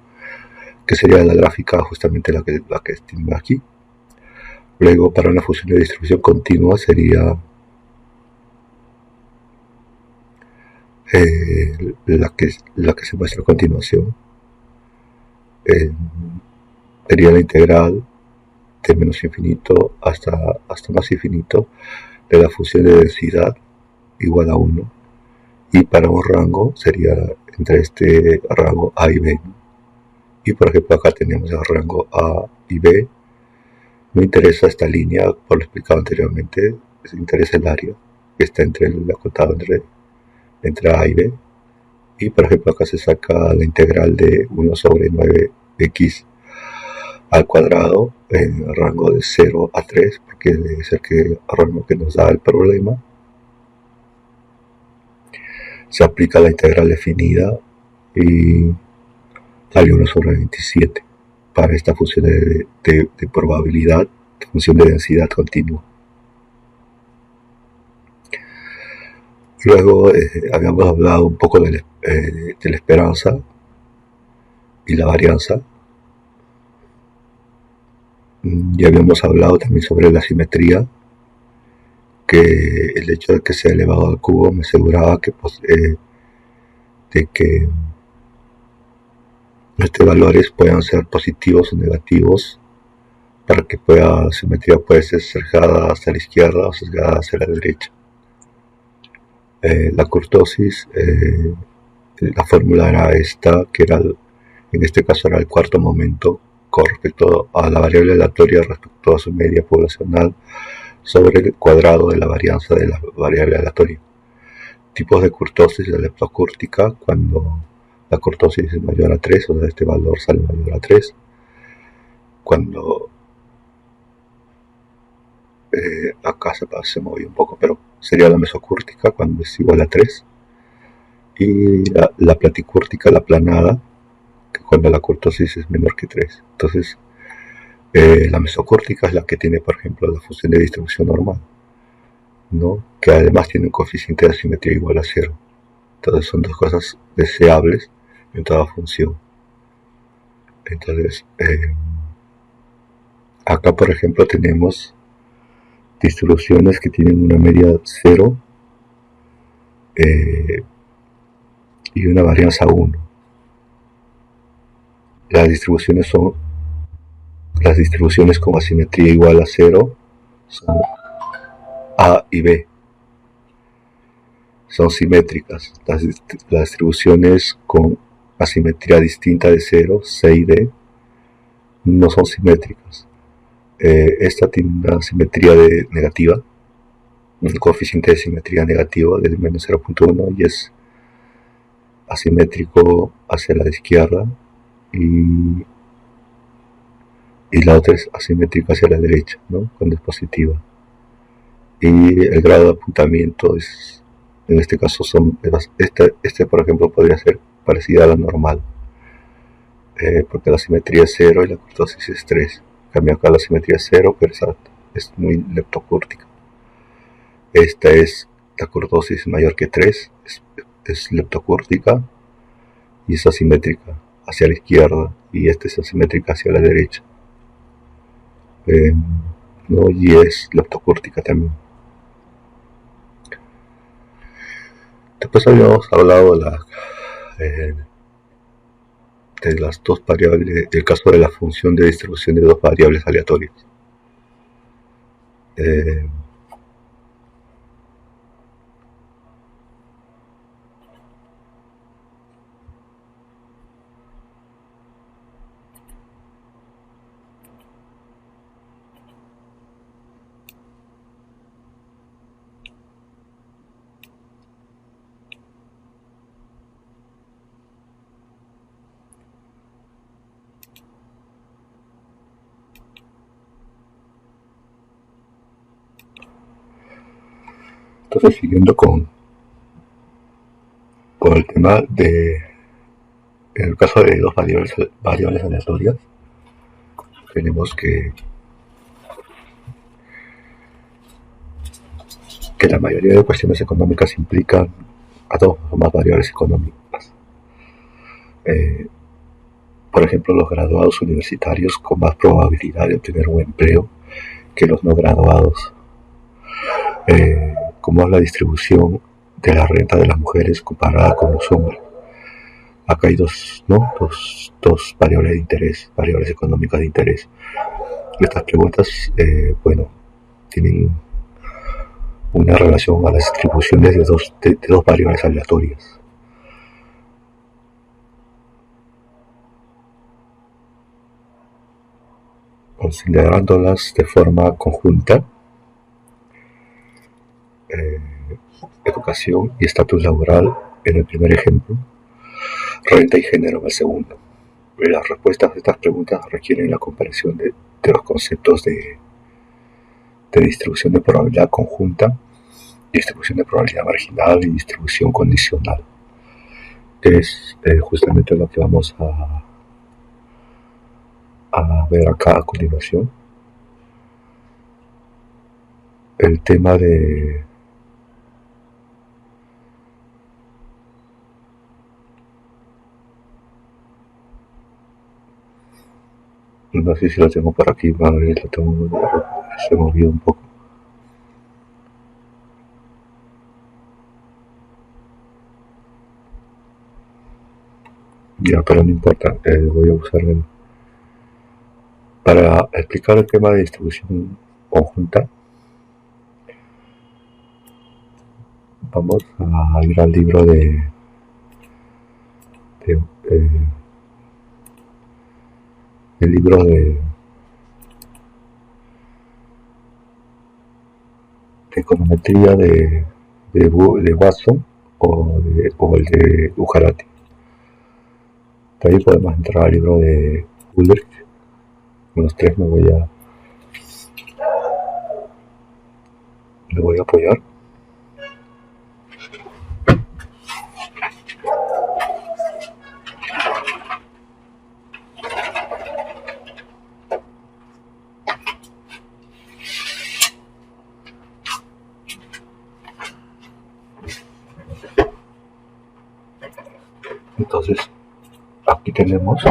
que sería la gráfica justamente la que estima aquí. Luego, para una función de distribución continua sería la que se muestra a continuación. Sería la integral de menos infinito hasta más infinito de la función de densidad igual a 1. Y para un rango sería entre este rango A y B. Y por ejemplo acá tenemos el rango A y B. No interesa esta línea, por lo explicado anteriormente, interesa el área que está entre el acotado entre A y B. Y por ejemplo acá se saca la integral de 1 sobre 9x al cuadrado en rango de 0 a 3, porque es el rango que nos da el problema. Se aplica la integral definida y sale 1 sobre 27 para esta función de probabilidad, función de densidad continua. Luego habíamos hablado un poco de la esperanza y la varianza. Ya habíamos hablado también sobre la simetría, que el hecho de que sea elevado al cubo me aseguraba de que estos valores puedan ser positivos o negativos, para que la simetría pueda ser sesgada hacia la izquierda o sesgada hacia la derecha. La kurtosis, la fórmula era esta, que era en este caso era el cuarto momento con respecto a la variable aleatoria respecto a su media poblacional sobre el cuadrado de la varianza de la variable aleatoria. Tipos de kurtosis de leptocúrtica: cuando la kurtosis es mayor a 3, o sea, este valor sale mayor a 3. Cuando acá se movió un poco, pero sería la mesocúrtica cuando es igual a 3. Y la platicúrtica, la planada, que cuando la kurtosis es menor que 3. Entonces, la mesocúrtica es la que tiene, por ejemplo, la función de distribución normal, ¿no? Que además tiene un coeficiente de asimetría igual a 0. Entonces son dos cosas deseables en toda función. Entonces, acá por ejemplo tenemos distribuciones que tienen una media 0 y una varianza 1. Las distribuciones con asimetría igual a 0 son A y B. Son simétricas. Las distribuciones con asimetría distinta de 0, C y D, no son simétricas. Esta tiene una simetría negativa, un coeficiente de simetría negativo de menos 0.1, y es asimétrico hacia la izquierda y, y la otra es asimétrica hacia la derecha, ¿no? Cuando es positiva. Y el grado de apuntamiento es, en este caso, por ejemplo podría ser parecida a la normal, porque la simetría es 0 y la kurtosis es 3. En cambio acá la simetría es 0, pero es muy leptocúrtica. Esta es la kurtosis mayor que 3, es leptocúrtica y es asimétrica hacia la izquierda, y esta es asimétrica hacia la derecha. ¿No? Y es leptocúrtica también. Después habíamos hablado de las dos variables, del caso de la función de distribución de dos variables aleatorias. Entonces, siguiendo con el tema de, en el caso de dos variables aleatorias, tenemos que la mayoría de cuestiones económicas implican a dos o más variables económicas. Por ejemplo, los graduados universitarios con más probabilidad de obtener un empleo que los no graduados. Como es la distribución de la renta de las mujeres comparada con los hombres. Acá hay dos variables de interés, variables económicas de interés. Estas preguntas, tienen una relación a las distribuciones de dos variables aleatorias. Considerándolas de forma conjunta, educación y estatus laboral en el primer ejemplo, renta y género en el segundo. Las respuestas a estas preguntas requieren la comparación de los conceptos de distribución de probabilidad conjunta, distribución de probabilidad marginal y distribución condicional, que es justamente lo que vamos a ver acá a continuación. El tema de no sé si lo tengo por aquí, a ver, se movió un poco. Ya, pero no importa, voy a usarlo para explicar el tema de distribución conjunta. Vamos a ir al libro el libro de econometría de Watson o el de Ujarati. De ahí podemos entrar al libro de Ulrich. Con los tres me voy a apoyar. Entonces, aquí tenemos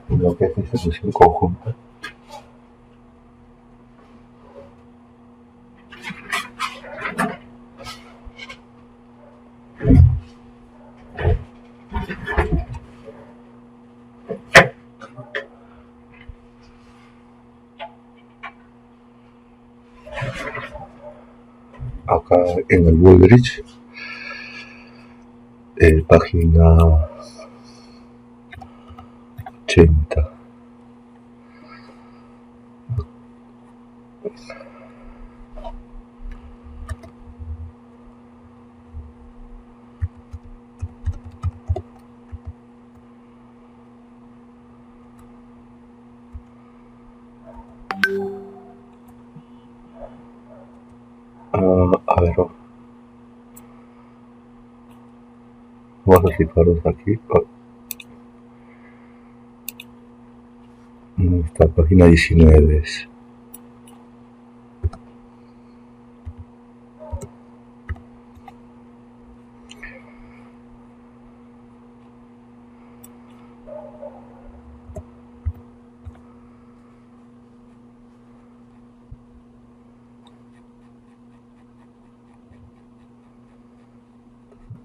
lo que es distribución conjunta. Acá en el Woolrich, página 80. Vamos a situarnos aquí. Esta página 19 es.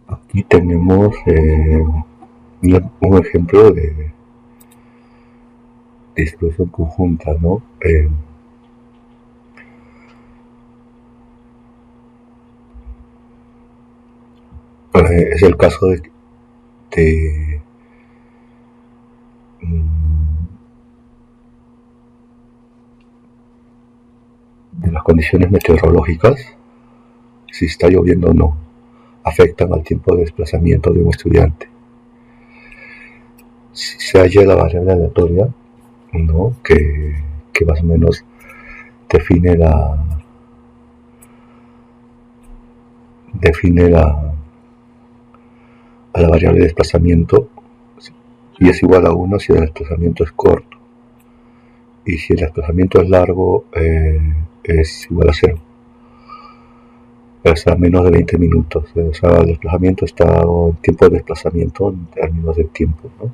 Aquí tenemos un ejemplo de distribución conjunta, ¿no? Es el caso de las condiciones meteorológicas, si está lloviendo o no, afectan al tiempo de desplazamiento de un estudiante. Si se halla la variable aleatoria, ¿no? que más o menos define a la variable de desplazamiento, y es igual a 1 si el desplazamiento es corto, y si el desplazamiento es largo es igual a 0, o sea, menos de 20 minutos. O sea, el desplazamiento está dado en tiempo de desplazamiento en términos de tiempo, ¿no?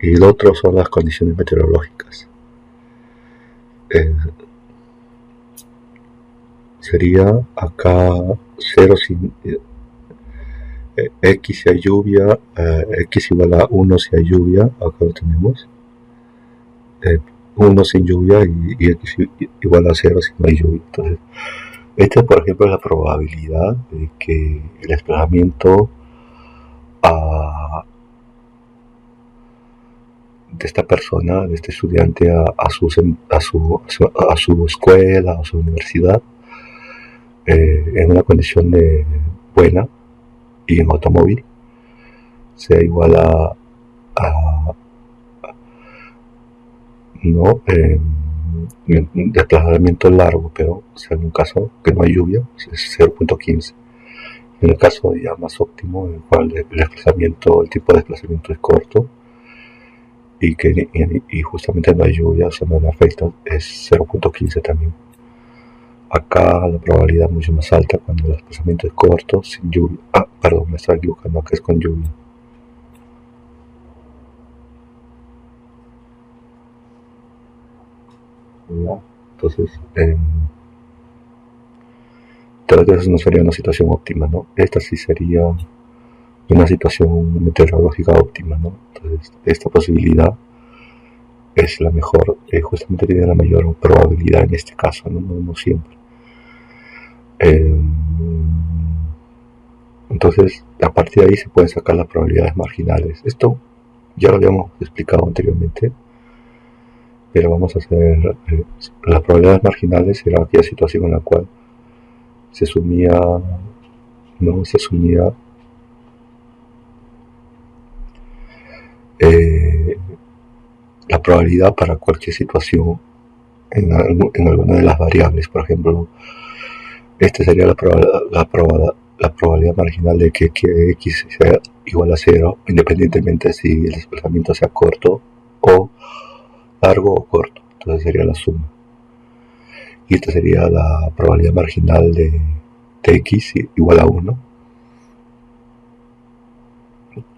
Y el otro son las condiciones meteorológicas. Sería acá 0 sin x si hay lluvia, x igual a 1 si hay lluvia, acá lo tenemos, 1 sin lluvia y x igual a 0 si no hay lluvia. Entonces, esta, por ejemplo, es la probabilidad de que el desplazamiento de esta persona, de este estudiante a su escuela, a su universidad, en una condición buena y en automóvil, sea igual a ¿no? Desplazamiento largo, pero en un caso que no hay lluvia, es 0.15. En el caso ya más óptimo, en el cual el tipo de desplazamiento es corto y justamente no hay lluvia, o sea, no le afecta, es 0.15 también. Acá la probabilidad es mucho más alta cuando el desplazamiento es corto, sin lluvia. Perdón, me estaba equivocando, acá es con lluvia. Entonces, entonces no sería una situación óptima, ¿no? Esta sí sería una situación meteorológica óptima, ¿no? Entonces, esta posibilidad es la mejor, justamente tiene la mayor probabilidad en este caso, no siempre. Entonces, a partir de ahí se pueden sacar las probabilidades marginales. Esto ya lo habíamos explicado anteriormente, pero vamos a hacer las probabilidades marginales. Era aquella situación en la cual se asumía la probabilidad para cualquier situación en alguna de las variables. Por ejemplo, esta sería la probabilidad marginal de que x sea igual a 0, independientemente si el desplazamiento sea corto o largo o corto. Entonces sería la suma. Y esta sería la probabilidad marginal de x igual a 1,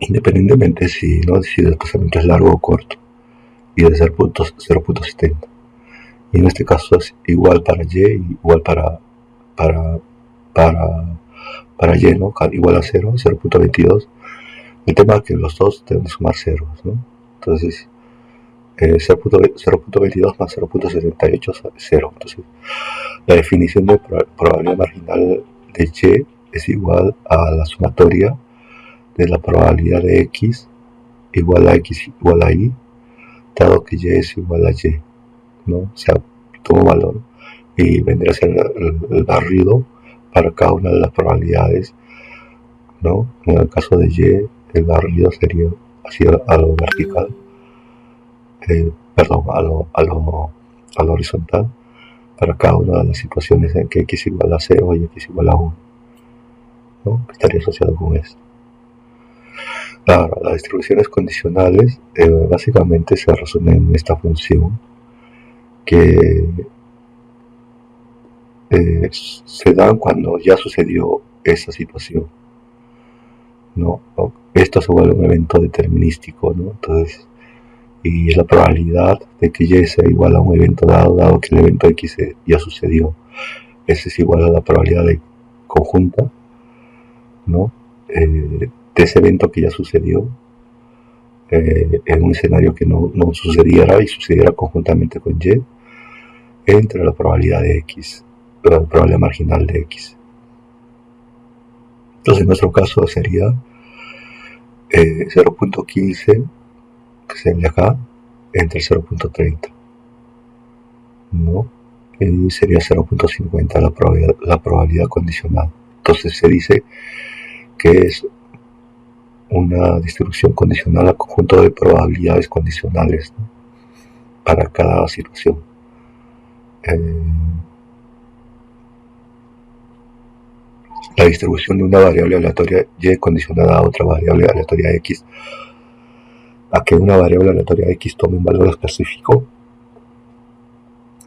independientemente si el desplazamiento es largo o corto, y de 0.70. Y en este caso es igual para y, igual para y, ¿no? Igual a 0, 0.22. El tema es que los dos deben sumar ceros, ¿no? Entonces, 0.22 más 0.78 es 0. Entonces, la definición de probabilidad marginal de y es igual a la sumatoria de la probabilidad de x igual a y, dado que y es igual a y, ¿no? O sea, tomo valor y vendría a ser el barrido para cada una de las probabilidades, ¿no? En el caso de y, el barrido sería hacia a lo vertical, perdón, a lo horizontal, para cada una de las situaciones en que x igual a 0 y x igual a 1. ¿no? Que estaría asociado con esto. Ahora, las distribuciones condicionales básicamente se resumen en esta función que se dan cuando ya sucedió esa situación, ¿no? Esto se vuelve un evento determinístico, ¿no? Entonces, y la probabilidad de que Y sea igual a un evento dado, dado que el evento X ya sucedió, ese es igual a la probabilidad de conjunta, ¿no? De ese evento que ya sucedió, en un escenario que no sucediera y sucediera conjuntamente con Y, entre la probabilidad de X, la probabilidad marginal de X. Entonces, en nuestro caso sería 0.15, que sería acá, entre 0.30, ¿no? Y sería 0.50 la probabilidad condicional. Entonces se dice que es una distribución condicional al conjunto de probabilidades condicionales, ¿no? Para cada situación. La distribución de una variable aleatoria Y condicionada a otra variable aleatoria X a que una variable aleatoria X tome un valor específico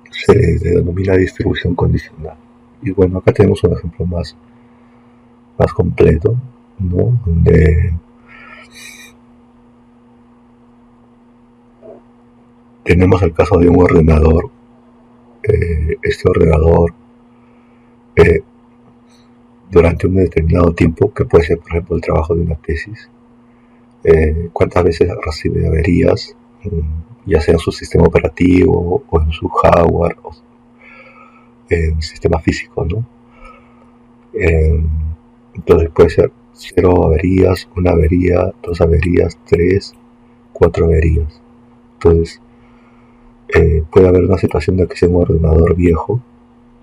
se denomina distribución condicional. Y bueno, acá tenemos un ejemplo más completo, ¿no? Donde tenemos el caso de un ordenador. Este ordenador, durante un determinado tiempo, que puede ser, por ejemplo, el trabajo de una tesis, cuántas veces recibe averías, ya sea en su sistema operativo o en su hardware, o en el sistema físico, ¿no? Entonces puede ser 0 averías, 1 avería, 2 averías, 3, 4 averías. Entonces puede haber una situación de que sea un ordenador viejo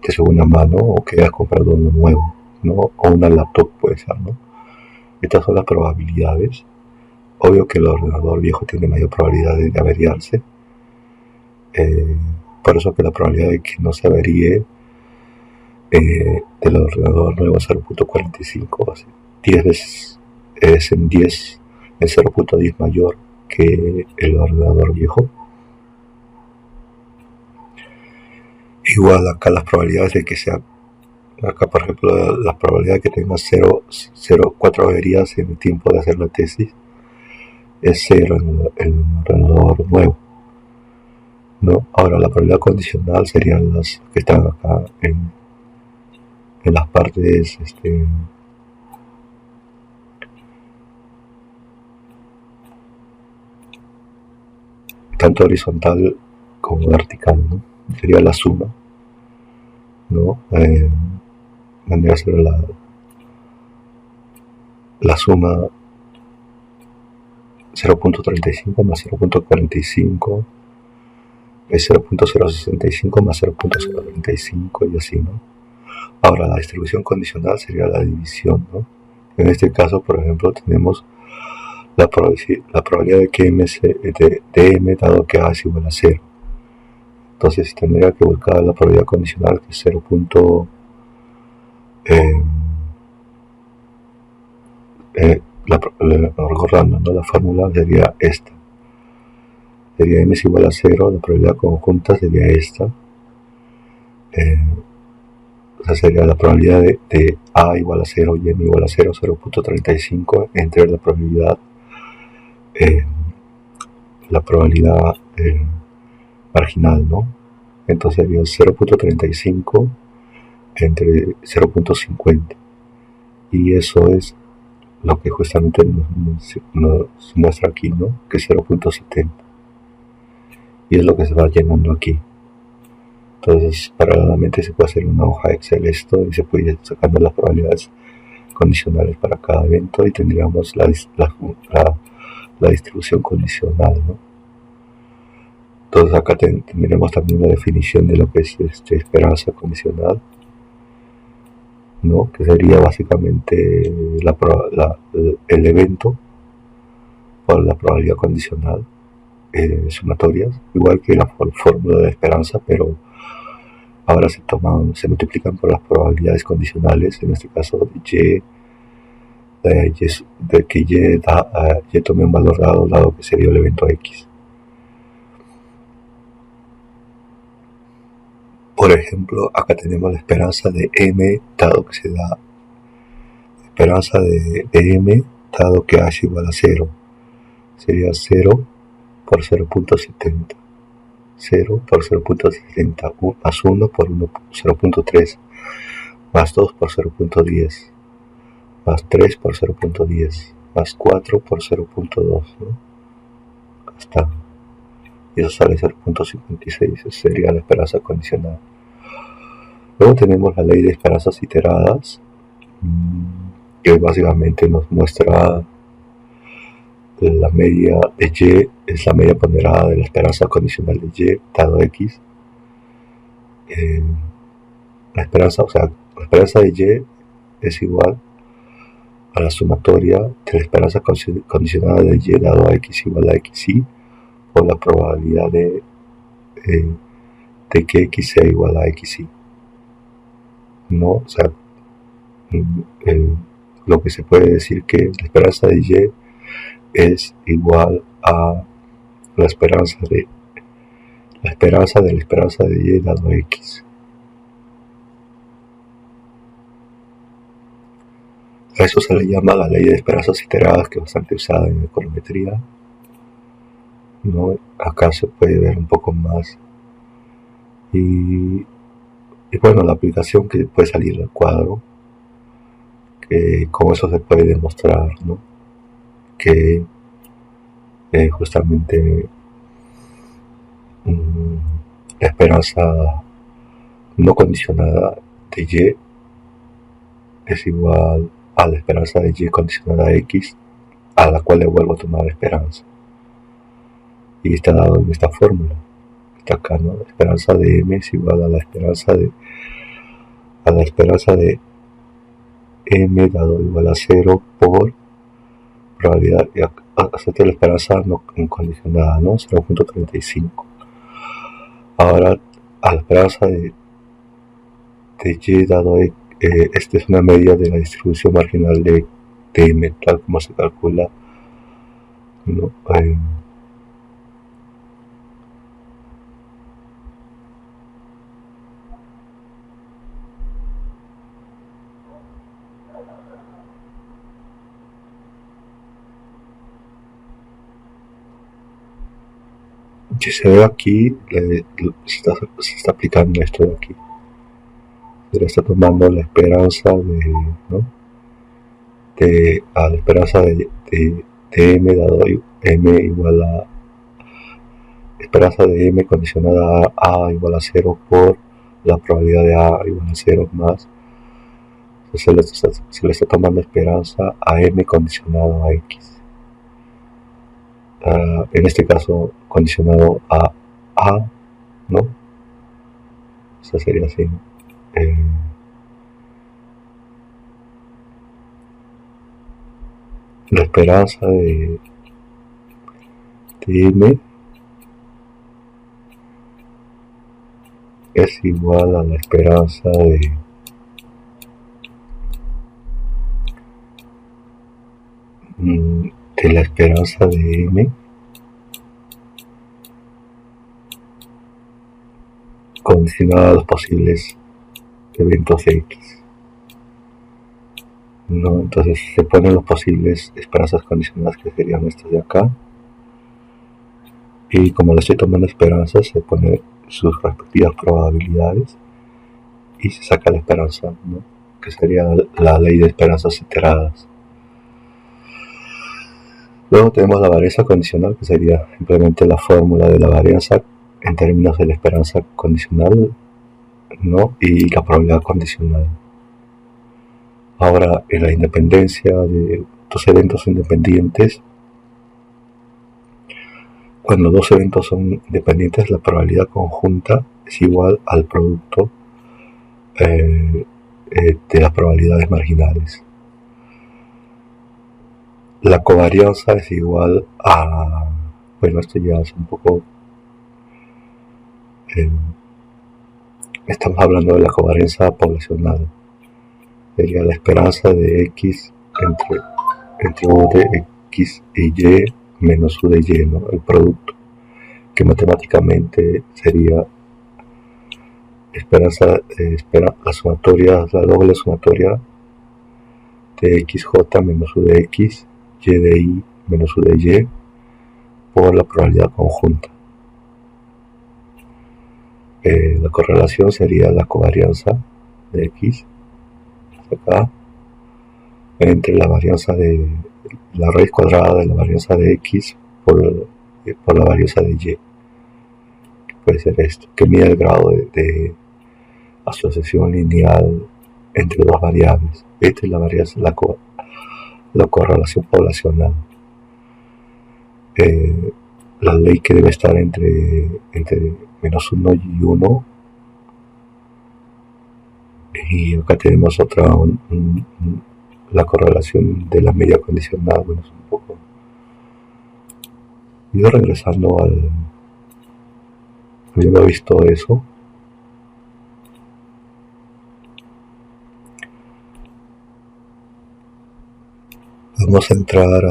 de segunda mano o que hayas comprado uno nuevo, ¿no? O una laptop puede ser, ¿no? Estas son las probabilidades. Obvio que el ordenador viejo tiene mayor probabilidad de averiarse, por eso que la probabilidad de que no se averíe del ordenador nuevo es 0.45, 10 veces, es en 0.10 mayor que el ordenador viejo. Igual acá las probabilidades de que sea, acá por ejemplo la probabilidad de que tenga 4 averías en el tiempo de hacer la tesis es 0 en el ordenador nuevo, ¿no? Ahora la probabilidad condicional serían las que están acá en las partes tanto horizontal como vertical, ¿no? Sería la suma, ¿no? Vendría a ser la suma 0.35 más 0.45 es 0.065 más 0.035 y así, ¿no? Ahora la distribución condicional sería la división, ¿no? En este caso, por ejemplo, tenemos la probabilidad de que de m dado que a es igual a 0. Entonces tendría que buscar la probabilidad condicional, que es 0. Recordando, ¿no? La fórmula sería esta. Sería m es igual a 0, la probabilidad conjunta sería esta. O sea, sería la probabilidad de a igual a 0 y m igual a 0, 0.35, entre la probabilidad marginal, ¿no? Entonces sería 0.35 entre 0.50. Y eso es lo que justamente nos muestra aquí, ¿no? Que es 0.70. Y es lo que se va llenando aquí. Entonces, paralelamente se puede hacer una hoja Excel esto y se puede ir sacando las probabilidades condicionales para cada evento y tendríamos la distribución condicional, ¿no? Entonces acá tendremos también la definición de lo que es esperanza condicional, ¿no? Que sería básicamente el evento por la probabilidad condicional sumatorias, igual que la fórmula de esperanza, pero ahora se multiplican por las probabilidades condicionales, en este caso de Y, de que y tome un valor dado que sería el evento X. Por ejemplo, acá tenemos la esperanza de M, dado que se da esperanza de M, dado que A es igual a 0. Sería 0 por 0.70. 0 por 0.70, más 1 por 0.3, más 2 por 0.10, más 3 por 0.10, más 4 por 0.2, ¿no? Acá está. Y eso sale 0.56, esa sería la esperanza condicional. Luego tenemos la ley de esperanzas iteradas, que básicamente nos muestra la media de Y, es la media ponderada de la esperanza condicional de Y, dado X. La esperanza de Y es igual a la sumatoria de la esperanza condicionada de Y dado a X igual a XY, por la probabilidad de que X sea igual a XY. ¿No? O sea, lo que se puede decir que la esperanza de Y es igual a la esperanza de la esperanza de Y dado X. A eso se le llama la ley de esperanzas iteradas, que es bastante usada en econometría, ¿no? Acá se puede ver un poco más. Y bueno, la aplicación que puede salir del cuadro, que con eso se puede demostrar, ¿no? Que justamente la esperanza no condicionada de Y es igual a la esperanza de Y condicionada a X, a la cual le vuelvo a tomar esperanza. Y está dado en esta fórmula. Está acá, ¿no? La esperanza de M es igual a la esperanza de M dado igual a 0 por probabilidad, acepte la esperanza no incondicionada, ¿no? 0.35. Ahora, a la esperanza de Y dado esta es una media de la distribución marginal de M, tal como se calcula, ¿no? Si se ve aquí, se está aplicando esto de aquí. Se le está tomando la esperanza ¿no? A la esperanza de M dado M igual a esperanza de M condicionada a igual a 0 por la probabilidad de A igual a 0 más. Entonces se le está tomando esperanza a M condicionado a X. En este caso condicionado a A, ¿no? Eso sería así. La esperanza de M es igual a la esperanza de la esperanza de M condicionada a los posibles eventos X, ¿no? Entonces se ponen los posibles esperanzas condicionadas, que serían estas de acá, y como le estoy tomando esperanzas, se ponen sus respectivas probabilidades y se saca la esperanza, ¿no? Que sería la ley de esperanzas iteradas. Luego tenemos la varianza condicional, que sería simplemente la fórmula de la varianza en términos de la esperanza condicional, ¿no? Y la probabilidad condicional. Ahora, en la independencia de dos eventos independientes, cuando dos eventos son independientes, la probabilidad conjunta es igual al producto de las probabilidades marginales. La covarianza es igual a, bueno, esto ya es un poco, estamos hablando de la covarianza poblacional. Sería la esperanza de X entre, entre U de X y Y menos U de Y, ¿no? El producto, que matemáticamente sería la sumatoria, la doble sumatoria de XJ menos U de X, Y de Y menos U de Y por la probabilidad conjunta. La correlación sería la covarianza de X acá entre la varianza de la raíz cuadrada de la varianza de X por la varianza de Y, que puede ser esto, que mide el grado de asociación lineal entre dos variables. Esta es la varianza, la correlación poblacional. La ley que debe estar entre menos 1 y 1. Y acá tenemos otra, la correlación de la media condicional. Bueno, es un poco. Yo regresando habiendo visto eso, vamos a entrar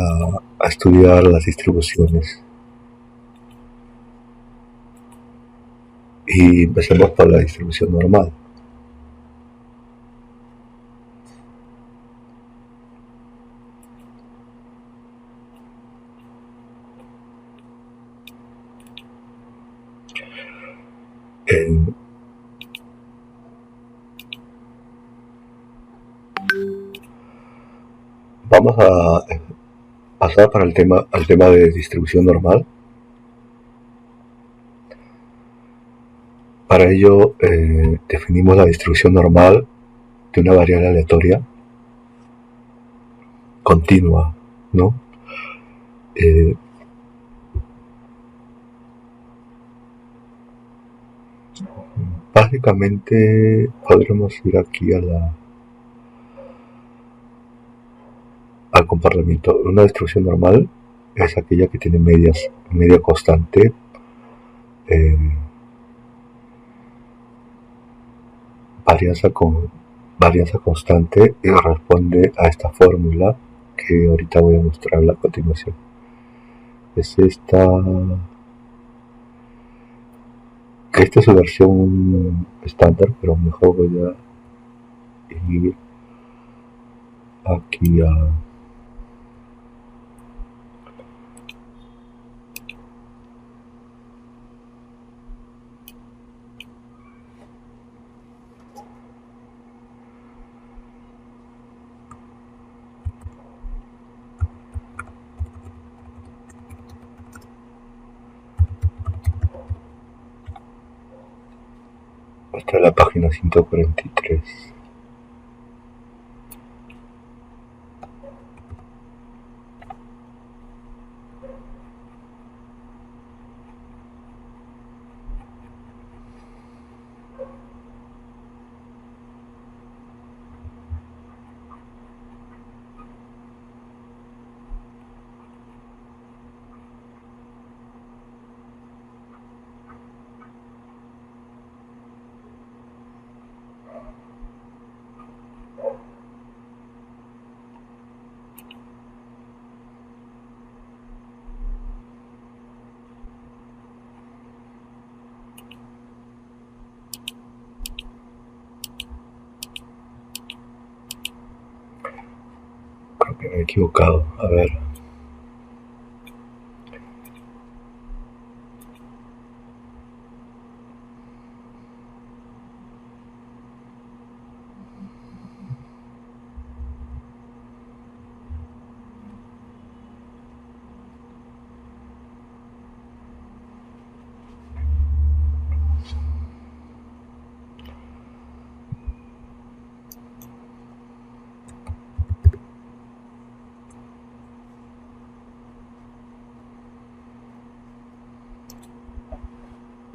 a estudiar las distribuciones. Y empecemos por la distribución normal. Vamos a pasar al tema de distribución normal. Para ello definimos la distribución normal de una variable aleatoria continua, ¿no? Básicamente podremos ir aquí al comportamiento. Una distribución normal es aquella que tiene media constante, varianza constante, y responde a esta fórmula que ahorita voy a mostrarla a continuación. Es esta es su versión estándar, pero mejor voy a ir aquí a hasta la página 143. Creo que me he equivocado. A ver.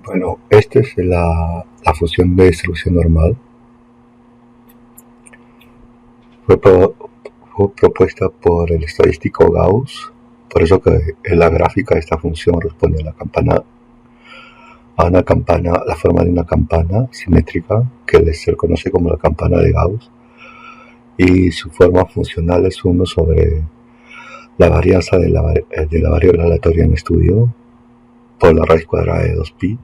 Bueno, esta es la función de distribución normal. Fue propuesta por el estadístico Gauss, por eso que en la gráfica de esta función responde a una campana, la forma de una campana simétrica que se conoce como la campana de Gauss, y su forma funcional es 1 sobre la varianza de la variable aleatoria en estudio por la raíz cuadrada de 2pi,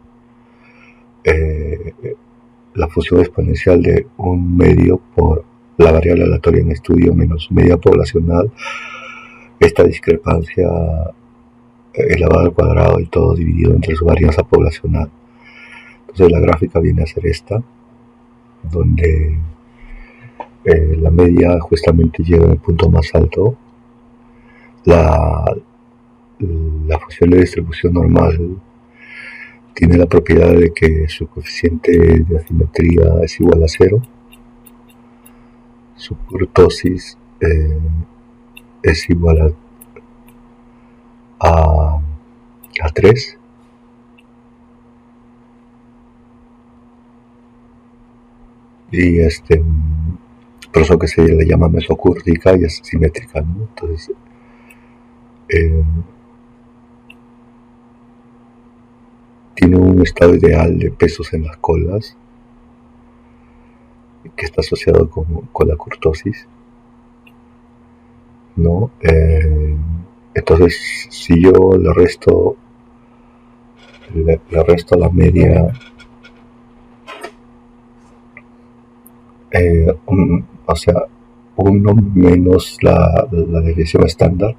la función exponencial de 1/2 por la variable aleatoria en estudio menos media poblacional, esta discrepancia elevado al cuadrado y todo dividido entre su varianza poblacional. Entonces la gráfica viene a ser esta, donde la media justamente llega al punto más alto. La función de distribución normal tiene la propiedad de que su coeficiente de asimetría es igual a 0, su kurtosis es igual a 3, y por eso que se le llama mesocúrtica y es simétrica, ¿no? Entonces tiene un estado ideal de pesos en las colas que está asociado con la kurtosis, ¿no? Entonces si yo le resto la media, o sea, 1 menos la desviación estándar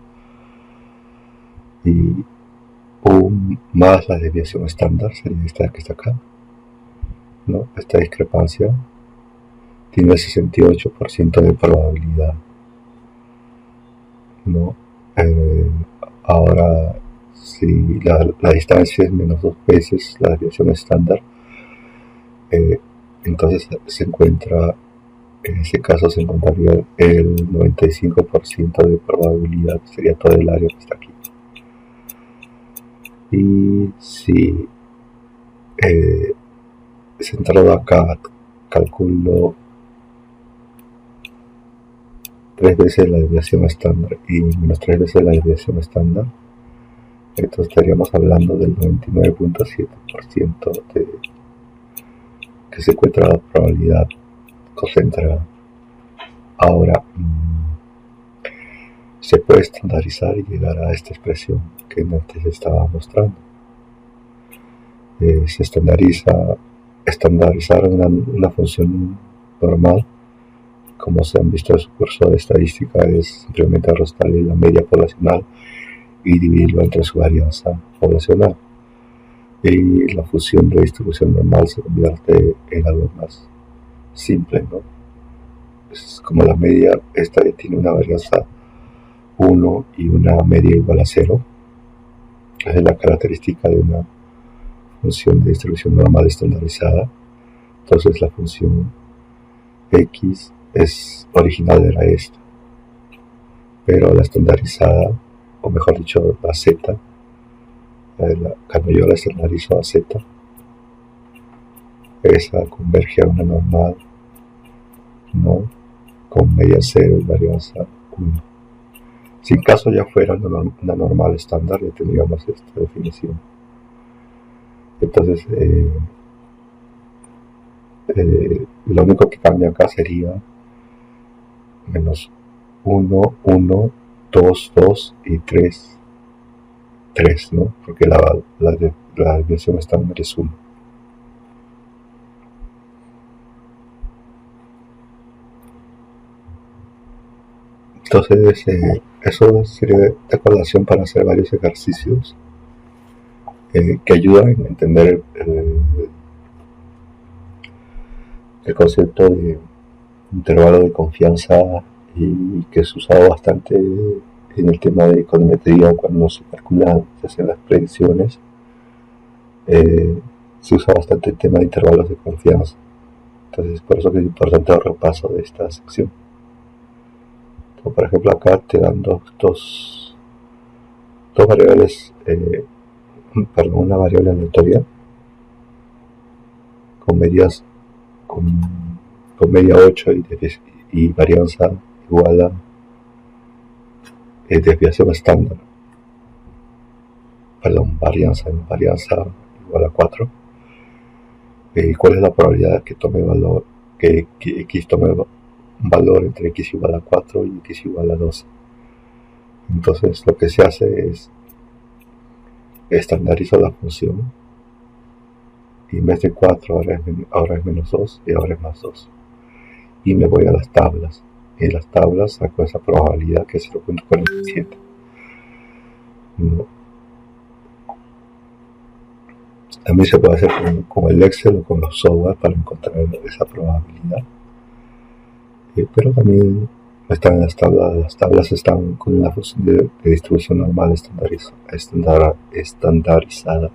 y 1 más la desviación estándar, sería esta que está acá, ¿no? Esta discrepancia tiene el 68% de probabilidad, ¿no? Ahora, si la distancia es menos 2 veces la desviación estándar, entonces en ese caso se encontraría el 95% de probabilidad, sería todo el área que está aquí. Y si centrado acá calculo 3 veces la desviación estándar y menos 3 veces la desviación estándar, entonces estaríamos hablando del 99.7% que se encuentra la probabilidad concentrada. Ahora, se puede estandarizar y llegar a esta expresión que antes estaba mostrando. Se estandarizar una función normal, como se han visto en su curso de estadística, es simplemente restarle la media poblacional y dividirlo entre su varianza poblacional, y la función de distribución normal se convierte en algo más simple, ¿no? Es como la media, esta tiene una varianza 1 y una media igual a 0. Esa es la característica de una función de distribución normal estandarizada. Entonces la función x original era esta, pero la estandarizada, o mejor dicho la z, cuando yo la estandarizo a z, esa converge a una normal, ¿no? Con media 0 y varianza 1. Si en caso ya fuera una normal estándar, ya tendríamos esta definición. Entonces lo único que cambia acá sería menos 1, 1, 2, 2 y 3, 3, ¿no? Porque la desviación estándar es 1. Entonces eso sería de colación para hacer varios ejercicios que ayudan a entender el concepto de intervalo de confianza, y que es usado bastante en el tema de econometría cuando se calculan, se hacen las predicciones. Se usa bastante el tema de intervalos de confianza. Entonces por eso que es importante el repaso de esta sección. Entonces, por ejemplo, acá te dan dos variables, una variable aleatoria con medias con media 8 y varianza igual a desviación estándar, varianza igual a 4. ¿Cuál es la probabilidad que x tome un valor entre x igual a 4 y x igual a 12. Entonces lo que se hace es estandarizo la función y en vez de 4 ahora es menos 2 y ahora es más 2. Y me voy a las tablas. En las tablas saco esa probabilidad que es 0.47. ¿No? También se puede hacer con el Excel o con los software para encontrar esa probabilidad. Pero también están en las tablas. Las tablas están con una función de distribución normal estandarizada.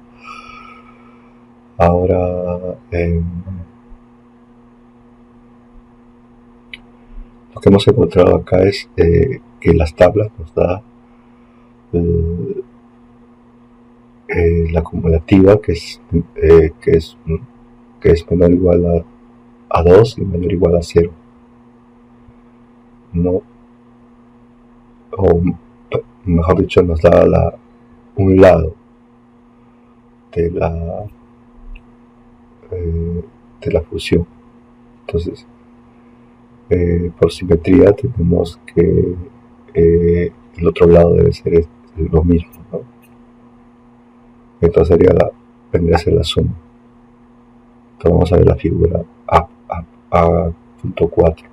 Ahora, lo que hemos encontrado acá es que las tablas nos da la acumulativa que es menor o igual a 2 y mayor o igual a 0. ¿No? O mejor dicho, nos da un lado de la fusión. Entonces, por simetría tenemos que el otro lado debe ser lo mismo, ¿no? Entonces vendría a ser la suma. Entonces vamos a ver la figura A.4.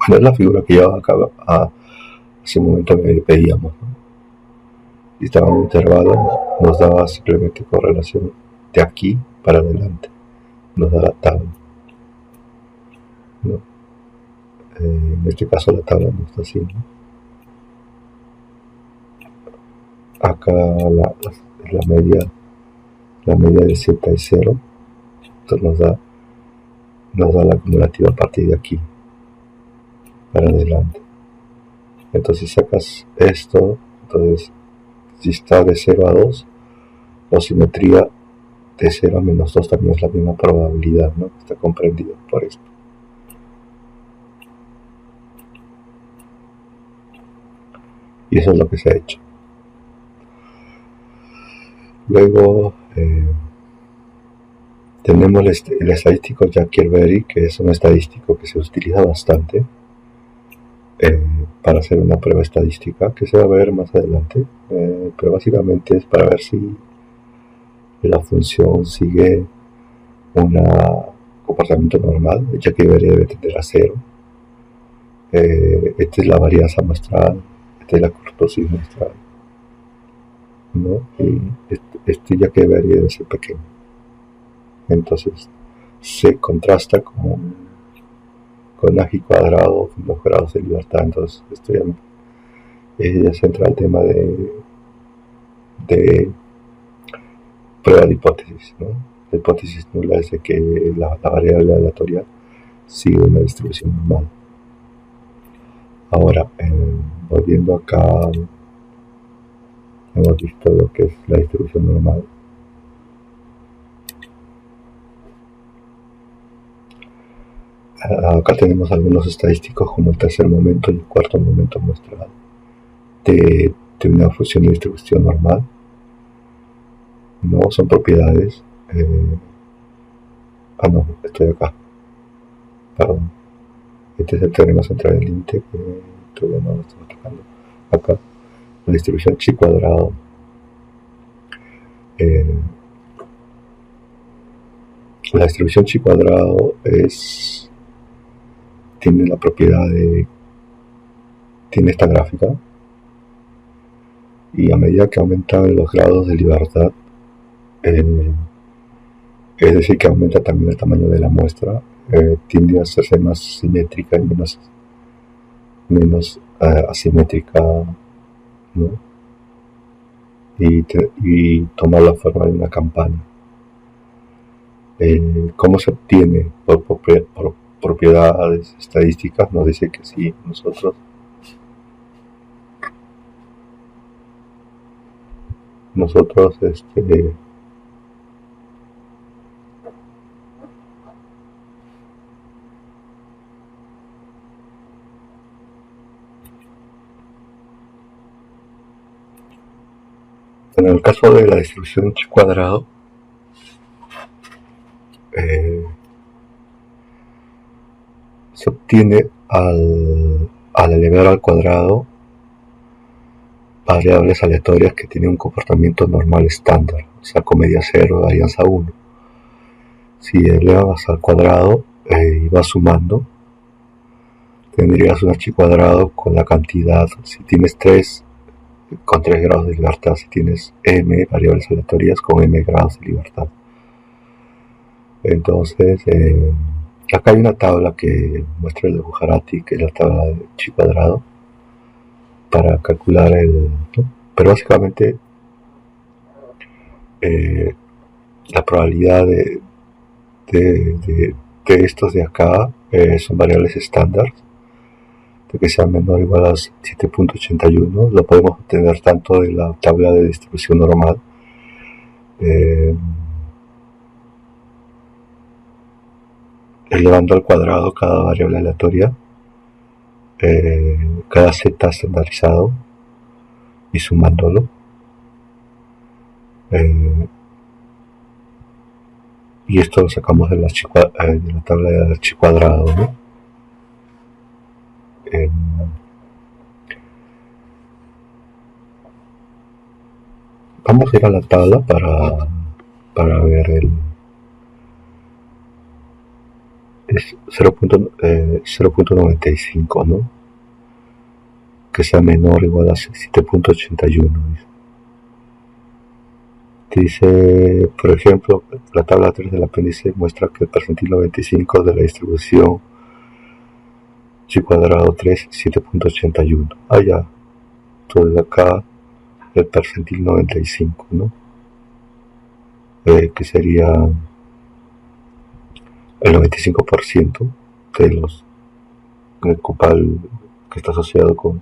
Bueno, es la figura que ya hace un momento veíamos, ¿no? Y estaba en un intervalo, nos daba simplemente correlación de aquí para adelante, nos da la tabla, ¿no? En este caso la tabla no está así, ¿no? Acá la media de z es 0, entonces nos da la acumulativa a partir de aquí para adelante. Entonces si sacas esto, entonces si está de 0 a 2, o simetría de 0 a menos 2 también es la misma probabilidad, ¿no? Está comprendido por esto. Y eso es lo que se ha hecho. Luego tenemos el estadístico Jacquier-Berry, que es un estadístico que se utiliza bastante para hacer una prueba estadística que se va a ver más adelante, pero básicamente es para ver si la función sigue un comportamiento normal. Jacquier-Berry debe tender a 0. Esta es la varianza muestral, esta es la cortosis muestral, ¿no? Y este Jacquier-Berry debe ser pequeño. Entonces se contrasta con Nagy cuadrado con 2 grados de libertad. Entonces esto ya se entra al tema de prueba de hipótesis, ¿no? La hipótesis nula es de que la variable aleatoria sigue una distribución normal. Ahora, volviendo acá, hemos visto lo que es la distribución normal. Acá tenemos algunos estadísticos como el tercer momento y el cuarto momento muestral de una función de distribución normal. No son propiedades. No, estoy acá. Perdón. Este es el teorema central del límite que todavía no lo estamos tocando. Acá, la distribución chi cuadrado. La distribución chi cuadrado tiene la propiedad tiene esta gráfica, y a medida que aumentan los grados de libertad, es decir, que aumenta también el tamaño de la muestra, tiende a hacerse más simétrica y menos asimétrica, ¿no? Y toma la forma de una campana. ¿Cómo se obtiene? Por propiedades estadísticas. Nos dice que si nosotros En el caso de la distribución chi cuadrado, se obtiene al elevar al cuadrado variables aleatorias que tienen un comportamiento normal estándar, o sea, con media 0, varianza 1. Si elevas al cuadrado y vas sumando, tendrías un chi cuadrado con la cantidad, si tienes 3, con 3 grados de libertad, si tienes m variables aleatorias con m grados de libertad. Entonces, acá hay una tabla que muestra el de Bujarati, que es la tabla de chi cuadrado, para calcular ¿no? Pero básicamente la probabilidad de estos de acá son variables estándar, de que sea menor o igual a 7.81. Lo podemos obtener tanto de la tabla de distribución normal, elevando al cuadrado cada variable aleatoria, cada z estandarizado, y sumándolo. Y esto lo sacamos de la tabla de chi cuadrado, ¿no? Vamos a ir a la tabla para ver el 0.95, ¿no? Que sea menor o igual a 7.81. Dice, por ejemplo, la tabla 3 del apéndice muestra que el percentil 95 de la distribución chi cuadrado 3 es 7.81. Ya. Entonces acá el percentil 95, ¿no? Que sería el 95% de los el copal que está asociado con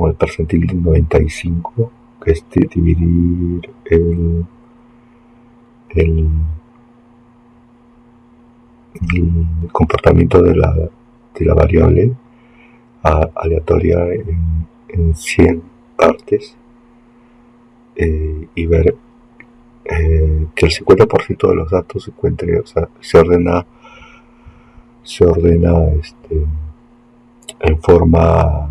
el percentil 95, que es dividir el comportamiento de la variable aleatoria en 100 partes, y ver que el 50% de los datos se encuentre, o sea, se ordena en forma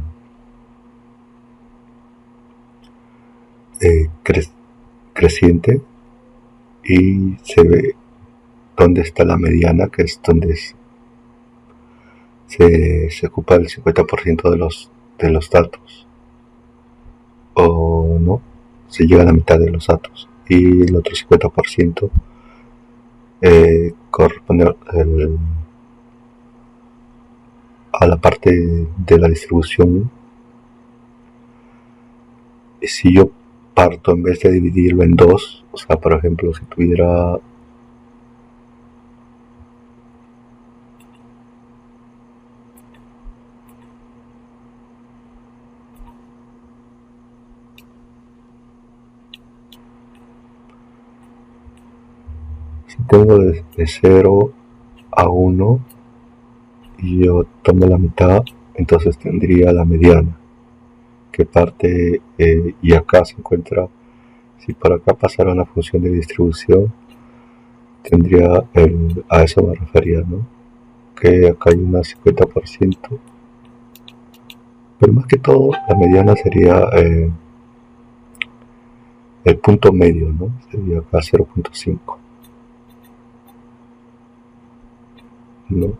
creciente, y se ve dónde está la mediana, que es donde se ocupa el 50% de los datos, o no, se llega a la mitad de los datos, y el otro 50% corresponde a la parte de la distribución. Si yo parto, en vez de dividirlo en dos, o sea, por ejemplo, si tuviera tengo de 0 a 1 y yo tomo la mitad, entonces tendría la mediana, que parte, y acá se encuentra, si por acá pasara una función de distribución, tendría a eso me refería, ¿no? Que acá hay un 50%, pero más que todo la mediana sería el punto medio, ¿no? Sería acá 0.5, ¿no?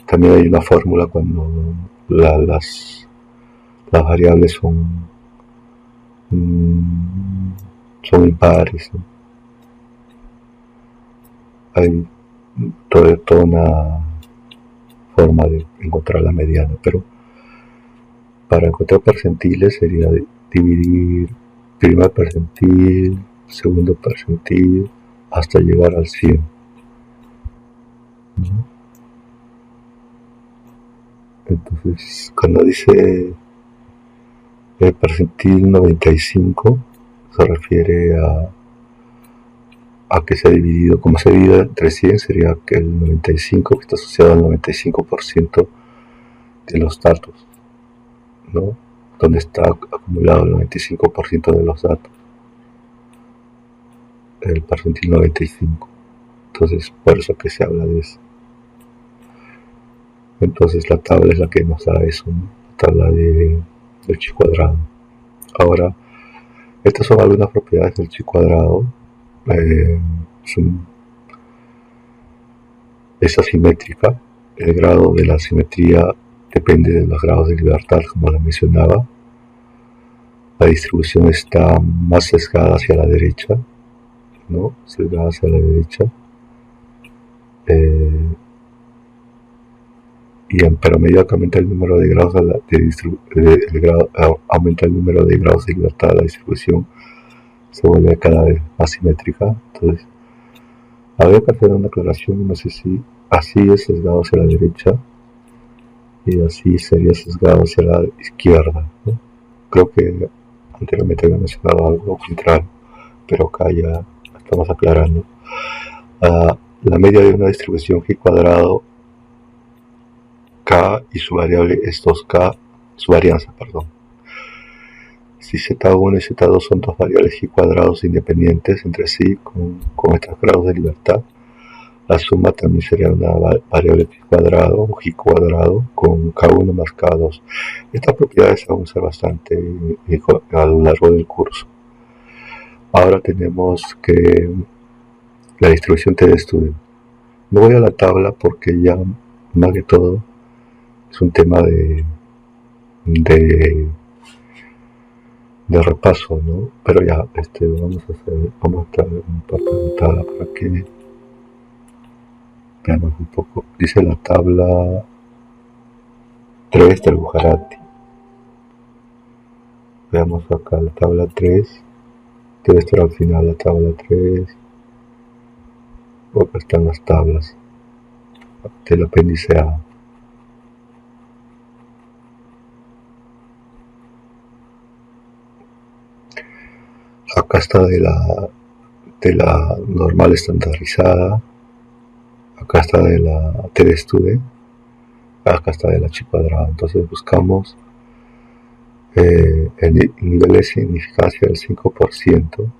También hay una fórmula cuando las variables son impares, ¿no? Hay toda una forma de encontrar la mediana, pero para encontrar percentiles sería dividir primer percentil, segundo percentil, hasta llegar al 100, ¿no? Entonces, cuando dice el percentil 95, se refiere a que se ha dividido, como se divide entre 100, sería que el 95, que está asociado al 95% de los datos, ¿no? donde está acumulado el 95% de los datos, el percentil 95. Entonces, por eso que se habla de eso. Entonces, la tabla es la que nos da eso, ¿no? La tabla del chi cuadrado. Ahora, estas son algunas propiedades del chi cuadrado. Eh, es asimétrica. El grado de la simetría depende de los grados de libertad, como lo mencionaba. La distribución está más sesgada hacia la derecha, ¿no? Sesgada hacia la derecha. Pero a medida que aumenta el número de grados aumenta el número de grados de libertad, la distribución se vuelve cada vez más simétrica. Entonces, habría que hacer una aclaración, no sé si así es sesgado hacia la derecha y así sería sesgado hacia la izquierda, ¿no? Creo que anteriormente había mencionado algo contrario, pero acá ya estamos aclarando. La media de una distribución G cuadrado K y su variable es 2K, su varianza, perdón. Si Z1 y Z2 son dos variables G cuadrados independientes entre sí con estos grados de libertad, la suma también sería una variable G cuadrado o G cuadrado con K1 más K2. Estas propiedades se van a usar bastante a lo largo del curso. Ahora tenemos que la distribución T de estudio. No voy a la tabla porque ya más que todo es un tema de repaso, ¿no? Pero ya, vamos a traer un parte de la tabla para que veamos un poco. Dice la tabla 3 del Bujarati. Veamos acá la tabla 3. Debe estar al final la tabla 3. Acá están las tablas del apéndice A. Acá está de la normal estandarizada. Acá está de la T de estudio. Acá está de la chi cuadrada. Entonces buscamos el nivel de significancia del 5%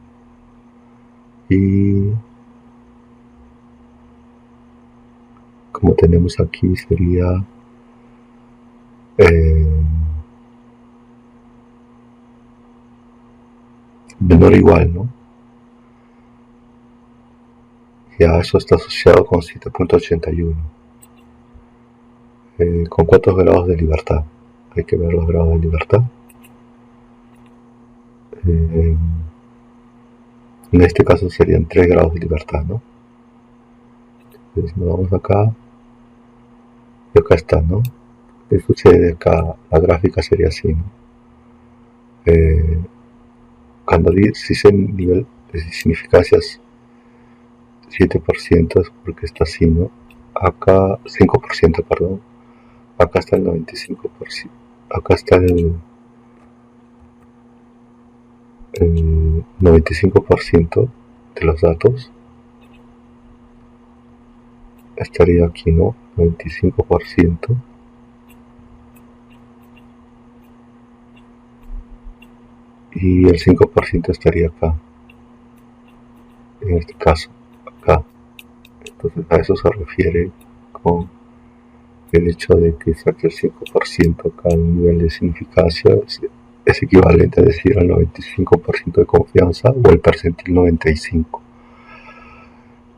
y como tenemos aquí sería menor o igual, ¿no? Ya eso está asociado con 7.81. ¿Con cuántos grados de libertad? Hay que ver los grados de libertad. En este caso serían 3 grados de libertad, ¿no? Entonces nos vamos acá y acá está, ¿no? ¿Qué sucede acá? La gráfica sería así, ¿no? Cuando dice nivel de significancia 7% es porque está así, ¿no? Acá 5%, perdón. Acá está el 95%. Acá está el 95% de los datos. Estaría aquí, ¿no? 95%. Y el 5% estaría acá. En este caso, acá. Entonces a eso se refiere con el hecho de que saque el 5% acá el nivel de significancia es equivalente a decir al 95% de confianza o el percentil 95.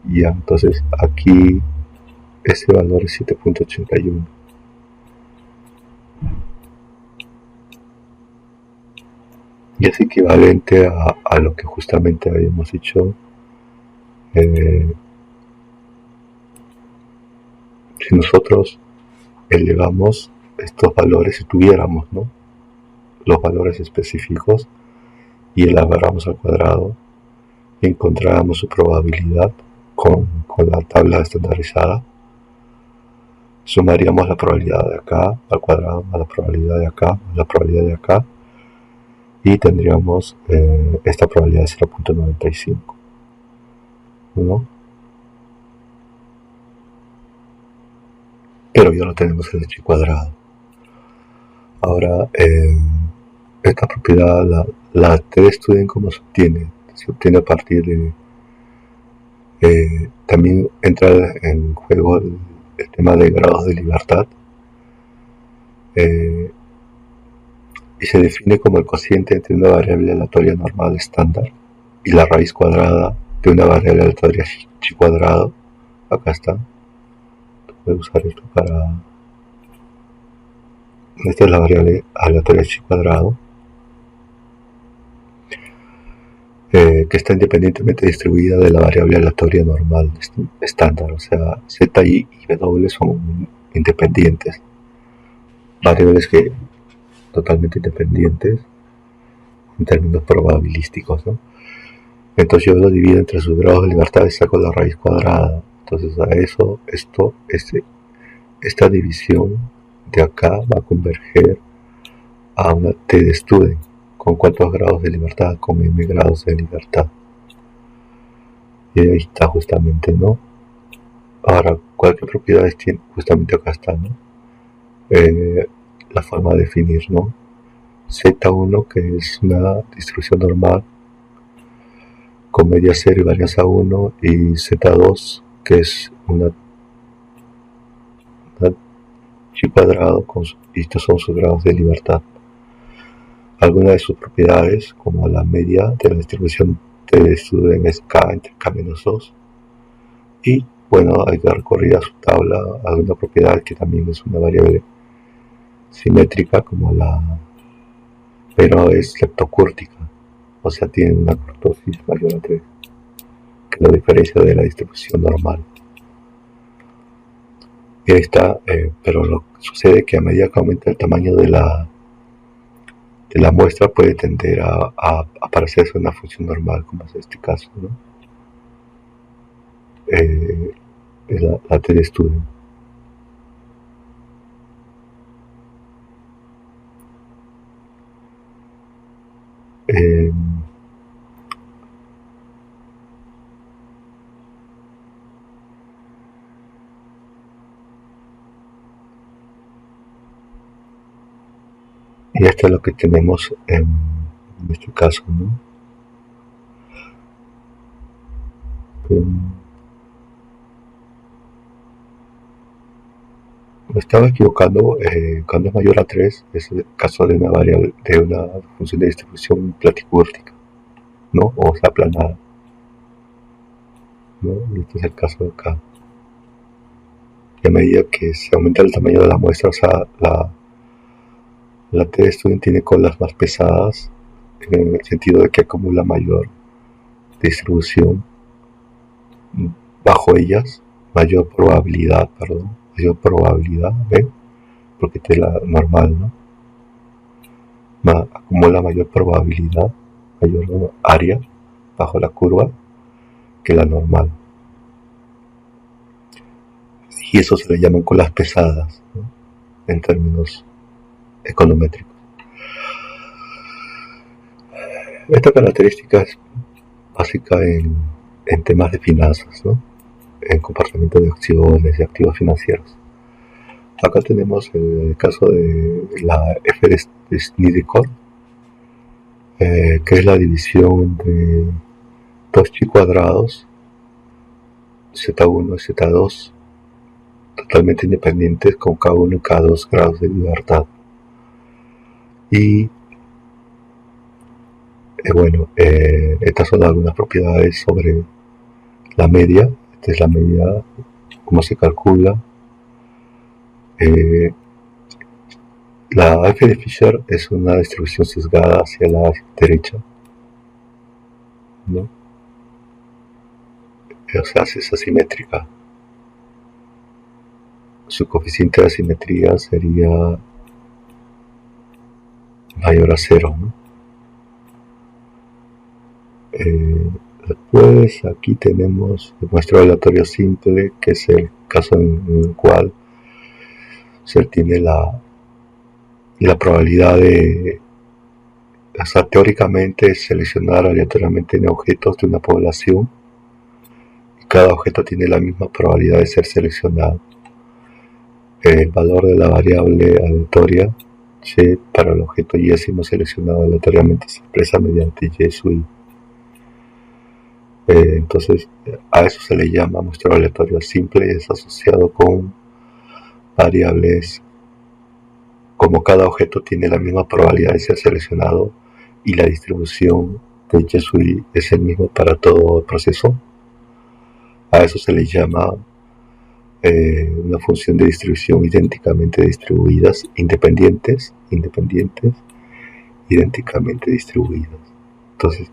Ya, entonces aquí ese valor es 7.81. Y es equivalente a lo que justamente habíamos dicho. Si nosotros elevamos estos valores, si tuviéramos, ¿no?, los valores específicos y eleváramos al cuadrado, encontrábamos su probabilidad con la tabla estandarizada, sumaríamos la probabilidad de acá al cuadrado a la probabilidad de acá a la probabilidad de acá y tendríamos esta probabilidad de 0.95, ¿no? Pero ya lo tenemos en el chi cuadrado. Ahora propiedad, la t-student, ¿cómo se obtiene? Se obtiene a partir de... también entra en juego el tema de grados de libertad, y se define como el cociente entre una variable aleatoria normal estándar y la raíz cuadrada de una variable aleatoria chi cuadrado. Acá está. Puedes usar esto para... Esta es la variable aleatoria chi cuadrado, que está independientemente distribuida de la variable aleatoria normal estándar. O sea, z y w son independientes, variables que totalmente independientes en términos probabilísticos, ¿no? Entonces yo lo divido entre sus grados de libertad y saco la raíz cuadrada. Entonces a eso, esta división de acá va a converger a una t de student. ¿Con cuántos grados de libertad? Con m grados de libertad. Y ahí está justamente, ¿no? Ahora, ¿cuáles propiedades tiene? Justamente acá está, ¿no? La forma de definir, ¿no? Z1, que es una distribución normal con media 0 y varianza 1, y Z2, que es una chi cuadrado, y estos son sus grados de libertad. Algunas de sus propiedades, como la media de la distribución de student es k entre k-2, y bueno, hay que recurrir a su tabla alguna propiedad que también es una variable simétrica, como pero es leptocúrtica, o sea, tiene una curtosis mayor a 3, que lo diferencia de la distribución normal. Y ahí está, pero lo que sucede es que a medida que aumenta el tamaño de la muestra, puede tender a parecerse una función normal, como es este caso, ¿no? Es la t-student. Y esto es lo que tenemos en este caso, ¿no? Me estaba equivocando, cuando es mayor a 3 es el caso de una variable, de una función de distribución platicúrtica, ¿no? O sea, aplanada, ¿no? Y este es el caso de acá. Y a medida que se aumenta el tamaño de la muestra, o sea, la t-student tiene colas más pesadas, en el sentido de que acumula mayor distribución bajo ellas, mayor probabilidad, ¿ven? Porque esta es la normal, ¿no? Acumula mayor probabilidad, mayor área bajo la curva que la normal. Y eso se le llaman colas pesadas, ¿no? En términos econométricos. Esta característica es básica en temas de finanzas, ¿no? En comportamiento de acciones y activos financieros. Acá tenemos el caso de la F de Snellicov, que es la división de dos chi cuadrados, Z1 y Z2, totalmente independientes, con K1 y K2 grados de libertad. Y bueno, estas son algunas propiedades sobre la media. Esta es la media, cómo se calcula. La F de Fisher es una distribución sesgada hacia la derecha, ¿no? O sea, es asimétrica. Su coeficiente de asimetría sería mayor a 0, ¿no? Después aquí tenemos el muestreo aleatorio simple, que es el caso en el cual se obtiene la probabilidad de, o sea, teóricamente seleccionar aleatoriamente en objetos de una población, y cada objeto tiene la misma probabilidad de ser seleccionado. El valor de la variable aleatoria Y para el objeto Y hemos seleccionado aleatoriamente se expresa mediante Y sub I. Entonces a eso se le llama muestreo aleatorio simple y es asociado con variables. Como cada objeto tiene la misma probabilidad de ser seleccionado y la distribución de Y sub I es el mismo para todo el proceso, a eso se le llama una función de distribución idénticamente distribuidas, independientes, idénticamente distribuidas. Entonces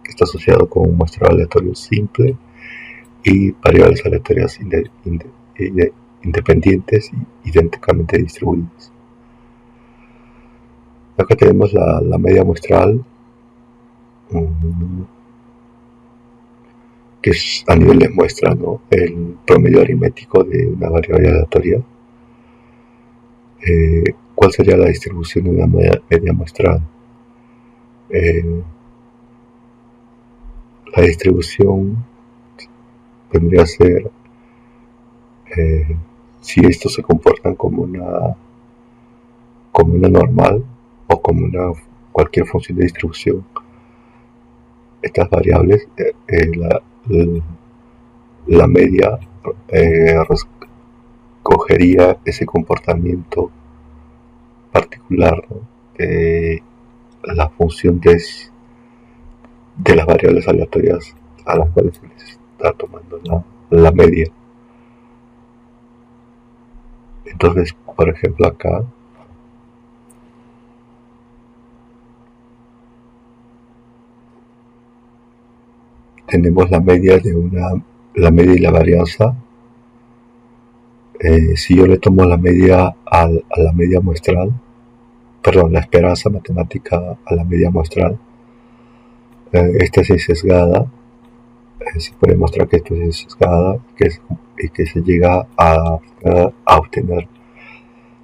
está asociado con un muestreo aleatorio simple y variables aleatorias independientes y idénticamente distribuidas. Acá tenemos la media muestral, que es a nivel de muestra, ¿no? El promedio aritmético de una variable aleatoria. ¿Cuál sería la distribución de una media muestral? La distribución vendría a ser si estos se comportan como una normal o como cualquier función de distribución. Estas variables, la media cogería ese comportamiento particular, ¿no? de la función de las variables aleatorias a las cuales se les está tomando la media. Entonces, por ejemplo, acá tenemos la media la media y la varianza. Si yo le tomo la media a la media muestral, perdón, la esperanza matemática a la media muestral, esta es sesgada, se puede mostrar que esto es sesgada y que se llega a obtener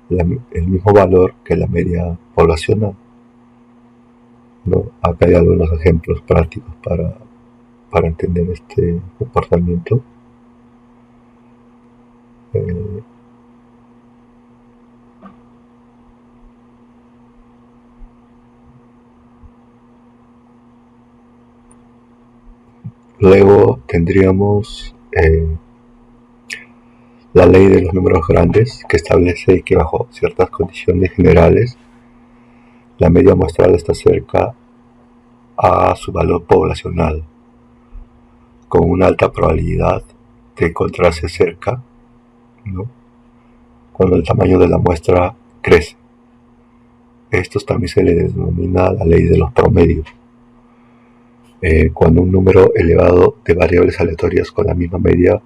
el mismo valor que la media poblacional, ¿no? Acá hay algunos ejemplos prácticos para entender este comportamiento. Luego tendríamos la ley de los números grandes, que establece que bajo ciertas condiciones generales la media muestral está cerca a su valor poblacional, con una alta probabilidad de encontrarse cerca, ¿no? Cuando el tamaño de la muestra crece. Estos también se le denomina la ley de los promedios. Cuando un número elevado de variables aleatorias con la misma media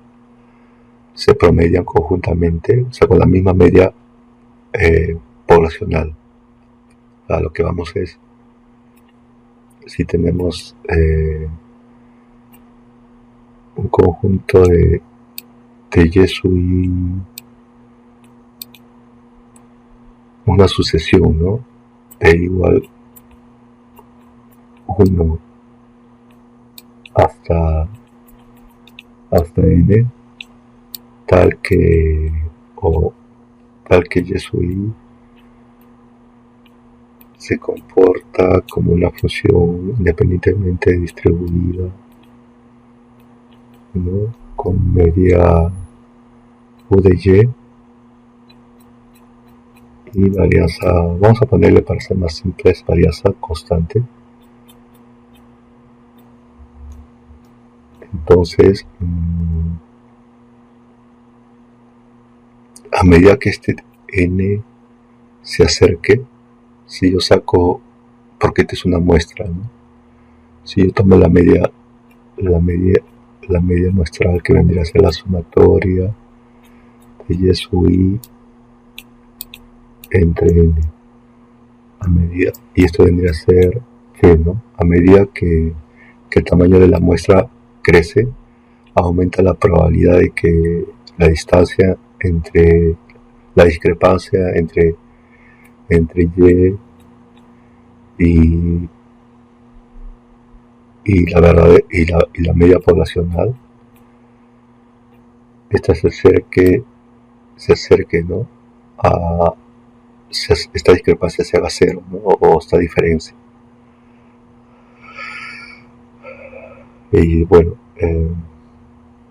se promedian conjuntamente, o sea, con la misma media poblacional. A lo que vamos es, si tenemos un conjunto de Y sub I, una sucesión, ¿no? De igual 1 hasta n, tal que Y sub I se comporta como una función independientemente distribuida, ¿no? Con media U de y varianza, vamos a ponerle para ser más simples, varianza constante. Entonces, a medida que este n se acerque, si yo saco, porque esta es una muestra, ¿no? Si yo tomo la media muestral, que vendría a ser la sumatoria de Y sub I entre n, a medida, y esto vendría a ser G, ¿no? A medida que el tamaño de la muestra crece, aumenta la probabilidad de que la distancia entre la discrepancia entre Y la media poblacional, esta se acerque, ¿no? esta discrepancia se haga cero, ¿no? O esta diferencia. Y bueno,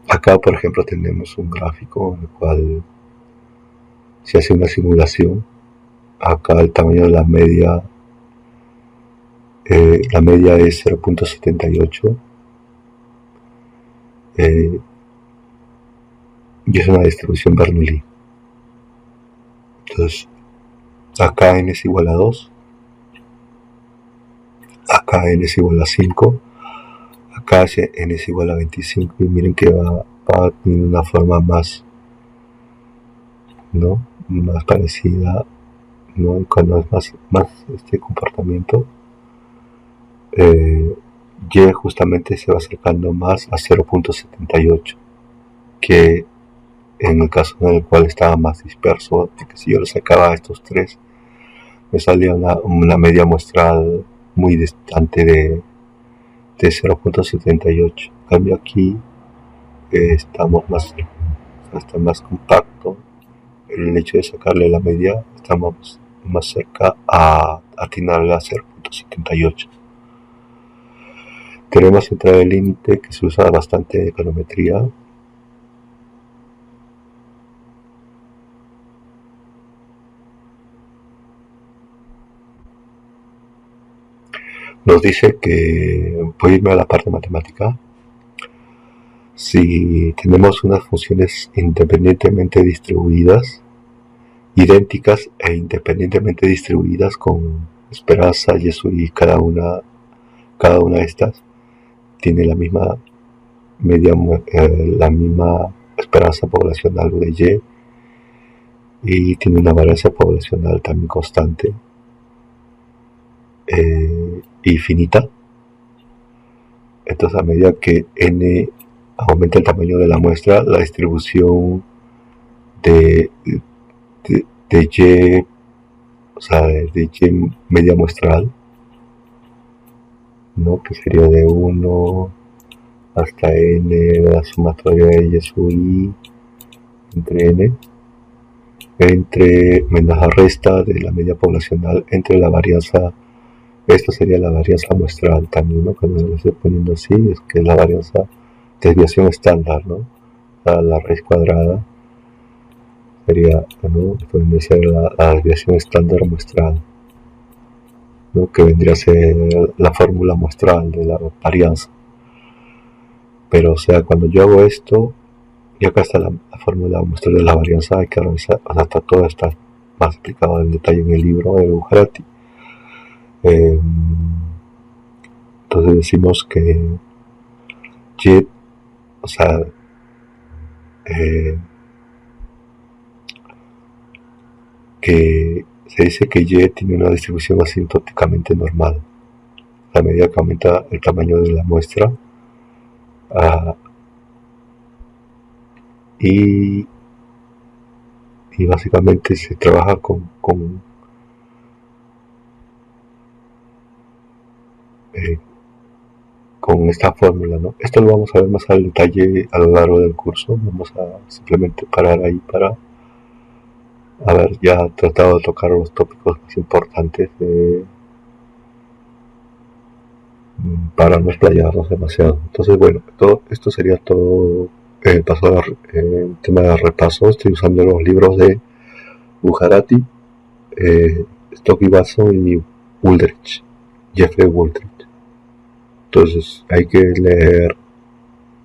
acá por ejemplo tenemos un gráfico en el cual se hace una simulación. Acá el tamaño de la media es 0.78 y es una distribución Bernoulli. Entonces, acá n es igual a 2, acá n es igual a 5, acá n es igual a 25 y miren que va a tener una forma más, ¿no? Más parecida, ¿no? Y cuando es más este comportamiento, y justamente se va acercando más a 0.78, que en el caso en el cual estaba más disperso, porque si yo le sacaba a estos tres, me salía una media muestral muy distante de 0.78. En cambio aquí está más compacto. El hecho de sacarle la media, estamos más cerca a atinarle a 0.78. Queremos entrar el límite que se usa bastante en econometría. Nos dice que, voy a irme a la parte matemática, si tenemos unas funciones independientemente distribuidas, idénticas e independientemente distribuidas con esperanza y cada una de estas tiene la misma la misma esperanza poblacional de y tiene una varianza poblacional también constante y finita. Entonces, a medida que n aumenta el tamaño de la muestra, la distribución de y, o sea, de y media muestral, ¿no? Que sería de 1 hasta n, la sumatoria de y sub i entre n, menos la resta de la media poblacional entre la varianza. Esto sería la varianza muestral también, ¿no? Cuando lo estoy poniendo así, es que es la varianza, desviación estándar, ¿no? La raíz cuadrada sería, ¿no? Esto vendría a ser la desviación estándar muestral, ¿no? Que vendría a ser la fórmula muestral de la varianza. Pero, o sea, cuando yo hago esto, y acá está la fórmula muestral de la varianza, hay que revisar, o sea, todo está más explicado en detalle en el libro de Bujarati. Entonces decimos que y, o sea, que se dice que y tiene una distribución asintóticamente normal. A medida que aumenta el tamaño de la muestra, y básicamente se trabaja con esta fórmula, ¿no? Esto lo vamos a ver más al detalle a lo largo del curso. Vamos a simplemente parar ahí para haber ya tratado de tocar los tópicos más importantes para no explayarnos demasiado. Entonces, bueno, esto sería todo el tema de repaso. Estoy usando los libros de Bujarati, Stokely Watson y Wooldridge, Jeffrey Wooldridge. Entonces hay que leer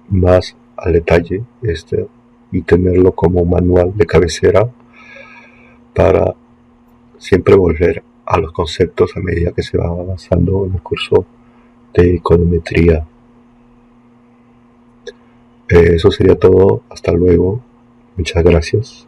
más al detalle y tenerlo como manual de cabecera para siempre volver a los conceptos a medida que se va avanzando en el curso de econometría. Eso sería todo. Hasta luego. Muchas gracias.